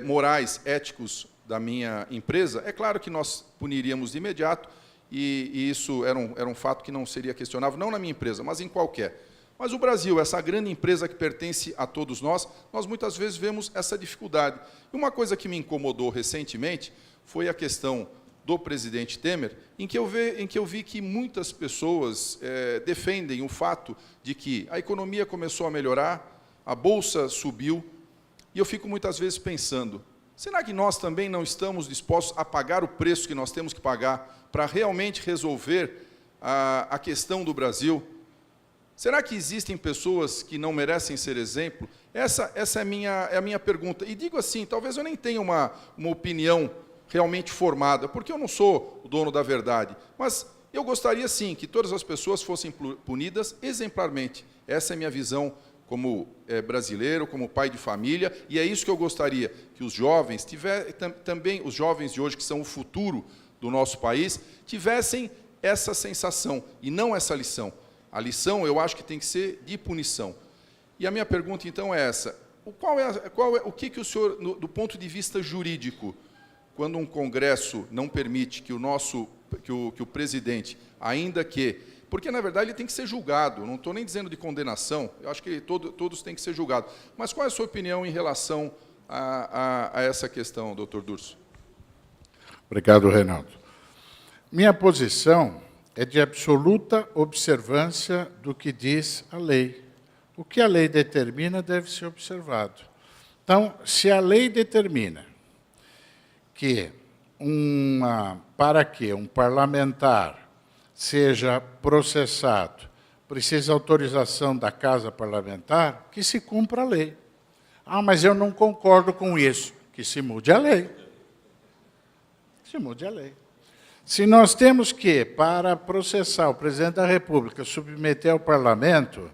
morais, éticos da minha empresa, é claro que nós puniríamos de imediato, e isso era um fato que não seria questionável, não na minha empresa, mas em qualquer. Mas o Brasil, essa grande empresa que pertence a todos nós muitas vezes vemos essa dificuldade. E uma coisa que me incomodou recentemente foi a questão do presidente Temer, em que eu vi que muitas pessoas defendem o fato de que a economia começou a melhorar, a bolsa subiu, e eu fico muitas vezes pensando, será que nós também não estamos dispostos a pagar o preço que nós temos que pagar para realmente resolver a questão do Brasil? Será que existem pessoas que não merecem ser exemplo? Essa é a minha pergunta. E digo assim, talvez eu nem tenha uma opinião realmente formada, porque eu não sou o dono da verdade, mas eu gostaria, sim, que todas as pessoas fossem punidas exemplarmente. Essa é a minha visão como brasileiro, como pai de família, e é isso que eu gostaria, que os jovens, também os jovens de hoje, que são o futuro do nosso país, tivessem essa sensação, e não essa lição. A lição, eu acho que tem que ser de punição. E a minha pergunta, então, é essa. O que o senhor, do ponto de vista jurídico, quando um Congresso não permite que o presidente, ainda que... Porque, na verdade, ele tem que ser julgado, não estou nem dizendo de condenação, eu acho que todos têm que ser julgados. Mas qual é a sua opinião em relação a essa questão, doutor Durso? Obrigado, Reinaldo. Minha posição é de absoluta observância do que diz a lei. O que a lei determina deve ser observado. Então, se a lei determina que para que um parlamentar seja processado, precisa autorização da Casa Parlamentar, que se cumpra a lei. Ah, mas eu não concordo com isso. Que se mude a lei. Se mude a lei. Se nós temos que, para processar o presidente da República, submeter ao parlamento,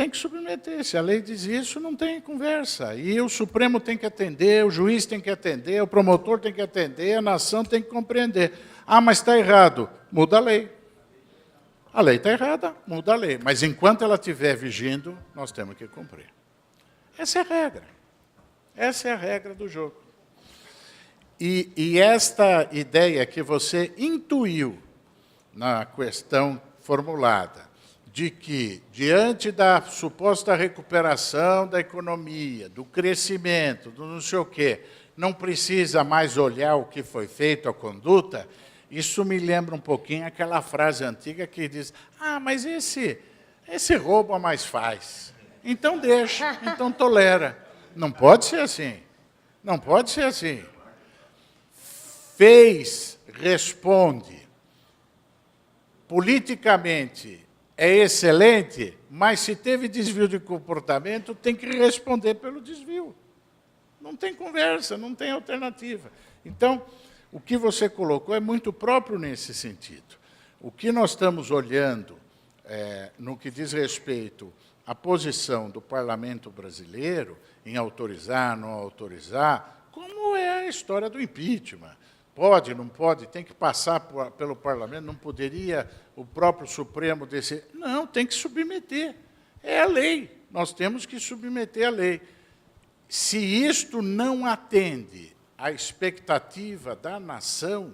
tem que submeter. Se a lei diz isso, não tem conversa. E o Supremo tem que atender, o juiz tem que atender, o promotor tem que atender, a nação tem que compreender. Ah, mas está errado. Muda a lei. A lei está errada, muda a lei. Mas enquanto ela estiver vigindo, nós temos que cumprir. Essa é a regra. Essa é a regra do jogo. E esta ideia que você intuiu na questão formulada, de que, diante da suposta recuperação da economia, do crescimento, do não sei o quê, não precisa mais olhar o que foi feito, a conduta, isso me lembra um pouquinho aquela frase antiga que diz, ah, mas esse roubo a mais faz. Então deixa, então tolera. Não pode ser assim. Não pode ser assim. Fez, responde. Politicamente é excelente, mas se teve desvio de comportamento, tem que responder pelo desvio. Não tem conversa, não tem alternativa. Então, o que você colocou é muito próprio nesse sentido. O que nós estamos olhando, no que diz respeito à posição do parlamento brasileiro, em autorizar, não autorizar, como é a história do impeachment. Pode, não pode, tem que passar pelo parlamento, não poderia o próprio Supremo decidir. Não, tem que submeter. É a lei, nós temos que submeter a lei. Se isto não atende à expectativa da nação,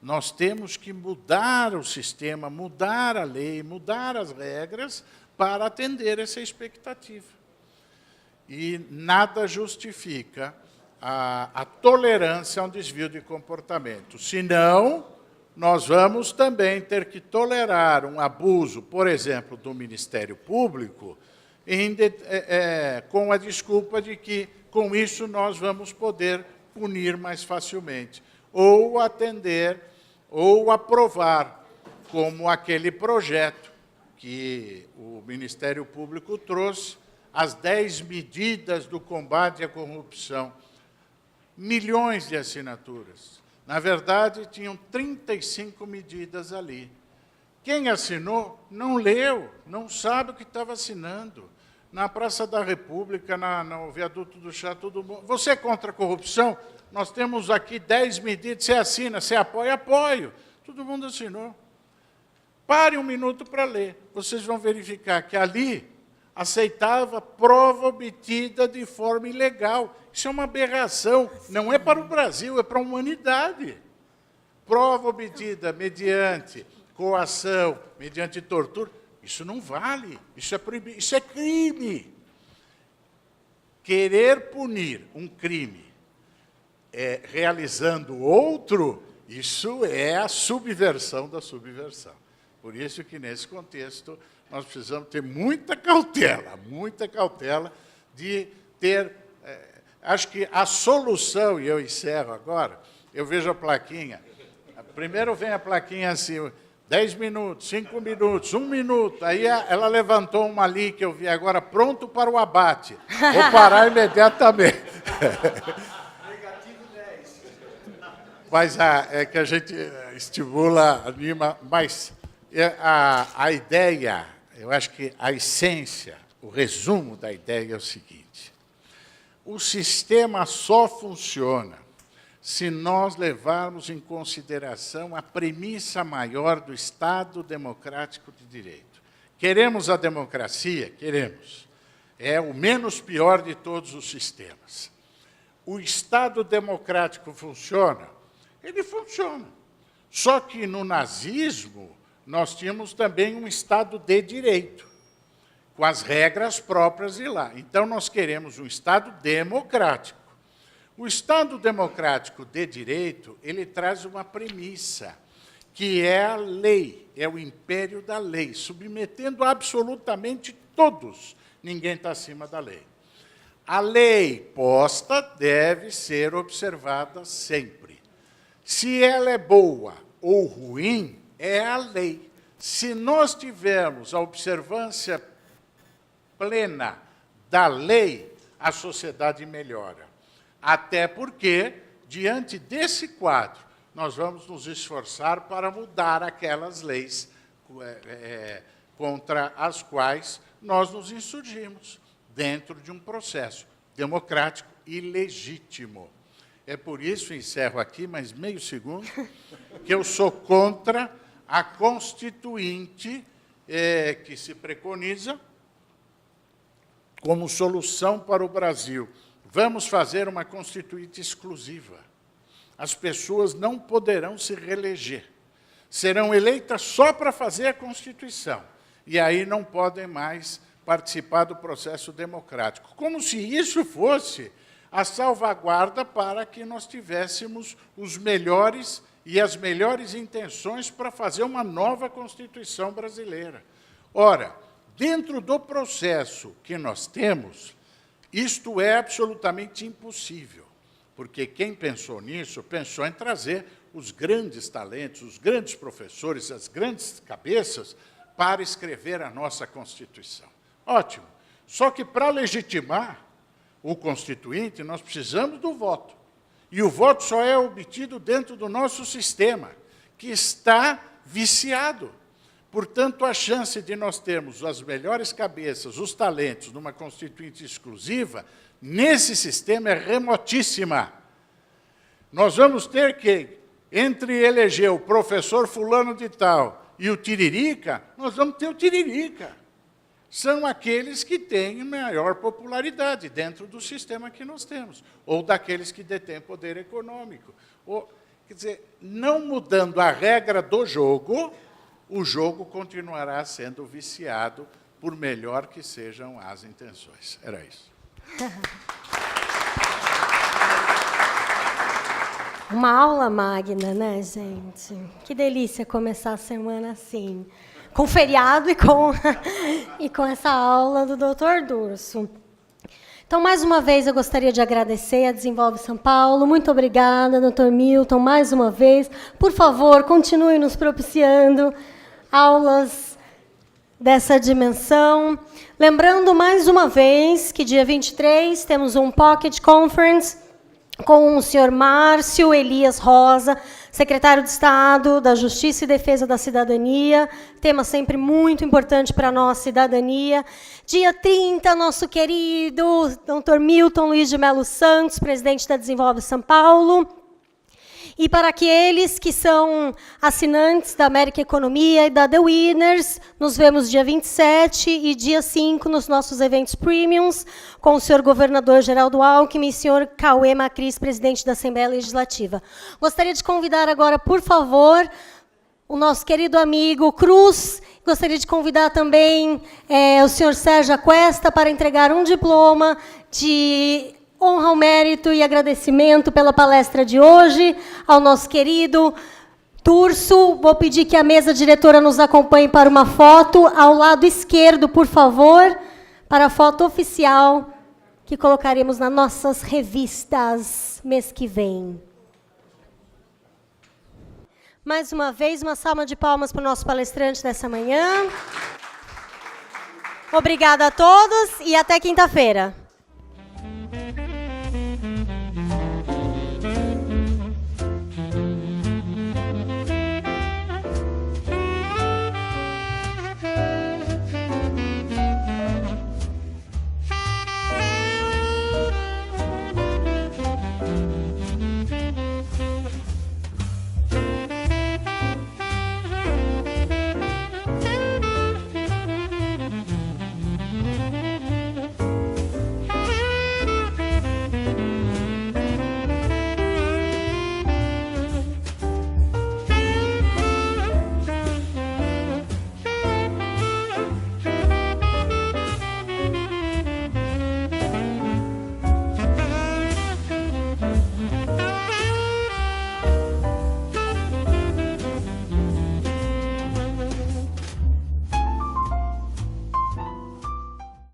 nós temos que mudar o sistema, mudar a lei, mudar as regras para atender essa expectativa. E nada justifica a tolerância a um desvio de comportamento. Senão, nós vamos também ter que tolerar um abuso, por exemplo, do Ministério Público, com a desculpa de que, com isso, nós vamos poder punir mais facilmente, ou atender, ou aprovar, como aquele projeto que o Ministério Público trouxe, as 10 medidas do combate à corrupção. Milhões de assinaturas. Na verdade, tinham 35 medidas ali. Quem assinou não leu, não sabe o que estava assinando. Na Praça da República, no viaduto do Chá, todo mundo. Você é contra a corrupção? Nós temos aqui 10 medidas, você assina, você apoia, apoio. Todo mundo assinou. Pare um minuto para ler. Vocês vão verificar que ali aceitava prova obtida de forma ilegal. Isso é uma aberração. Não é para o Brasil, é para a humanidade. Prova obtida mediante coação, mediante tortura, isso não vale. Isso é proibido. Isso é crime. Querer punir um crime realizando outro, isso é a subversão da subversão. Por isso que, nesse contexto, nós precisamos ter muita cautela de ter... acho que a solução, e eu encerro agora, eu vejo a plaquinha. Primeiro vem a plaquinha assim, 10 minutos, 5 minutos, 1 minuto. Aí ela levantou uma ali que eu vi agora, pronto para o abate. Vou parar imediatamente. Negativo 10. Mas é que a gente estimula, anima, mas a ideia, eu acho que a essência, o resumo da ideia é o seguinte: o sistema só funciona se nós levarmos em consideração a premissa maior do Estado democrático de direito. Queremos a democracia? Queremos. É o menos pior de todos os sistemas. O Estado democrático funciona? Ele funciona. Só que no nazismo nós tínhamos também um Estado de direito, com as regras próprias de lá. Então, nós queremos um Estado democrático. O Estado democrático de direito, ele traz uma premissa, que é a lei, é o império da lei, submetendo absolutamente todos. Ninguém está acima da lei. A lei posta deve ser observada sempre. Se ela é boa ou ruim, é a lei. Se nós tivermos a observância plena da lei, a sociedade melhora. Até porque, diante desse quadro, nós vamos nos esforçar para mudar aquelas leis contra as quais nós nos insurgimos dentro de um processo democrático e legítimo. É por isso, encerro aqui, mais meio segundo, que eu sou contra a Constituinte que se preconiza como solução para o Brasil. Vamos fazer uma Constituinte exclusiva. As pessoas não poderão se reeleger. Serão eleitas só para fazer a Constituição. E aí não podem mais participar do processo democrático. Como se isso fosse a salvaguarda para que nós tivéssemos os melhores e as melhores intenções para fazer uma nova Constituição brasileira. Ora, dentro do processo que nós temos, isto é absolutamente impossível, porque quem pensou nisso, pensou em trazer os grandes talentos, os grandes professores, as grandes cabeças, para escrever a nossa Constituição. Ótimo. Só que, para legitimar o Constituinte, nós precisamos do voto. E o voto só é obtido dentro do nosso sistema, que está viciado. Portanto, a chance de nós termos as melhores cabeças, os talentos, numa Constituinte exclusiva, nesse sistema é remotíssima. Nós vamos ter que, entre eleger o professor fulano de tal e o Tiririca, nós vamos ter o Tiririca. São aqueles que têm maior popularidade dentro do sistema que nós temos, ou daqueles que detêm poder econômico. Quer dizer, não mudando a regra do jogo, o jogo continuará sendo viciado, por melhor que sejam as intenções. Era isso. Uma aula magna, né, gente? Que delícia começar a semana assim, com feriado e com essa aula do Dr. Durso. Então, mais uma vez, eu gostaria de agradecer a Desenvolve São Paulo. Muito obrigada, Dr. Milton, mais uma vez. Por favor, continue nos propiciando aulas dessa dimensão. Lembrando, mais uma vez, que dia 23 temos um Pocket Conference com o senhor Márcio Elias Rosa, secretário de Estado da Justiça e Defesa da Cidadania, tema sempre muito importante para a nossa cidadania. Dia 30, nosso querido Dr. Milton Luiz de Melo Santos, presidente da Desenvolve São Paulo. E para aqueles que são assinantes da América Economia e da The Winners, nos vemos dia 27 e dia 5 nos nossos eventos premiums, com o senhor governador Geraldo Alckmin e o senhor Cauê Macris, presidente da Assembleia Legislativa. Gostaria de convidar agora, por favor, o nosso querido amigo Cruz. Gostaria de convidar também o senhor Sérgio Aquesta para entregar um diploma de honra ao mérito e agradecimento pela palestra de hoje, ao nosso querido Durso. Vou pedir que a mesa diretora nos acompanhe para uma foto ao lado esquerdo, por favor, para a foto oficial que colocaremos nas nossas revistas mês que vem. Mais uma vez, uma salva de palmas para o nosso palestrante dessa manhã. Obrigada a todos e até quinta-feira.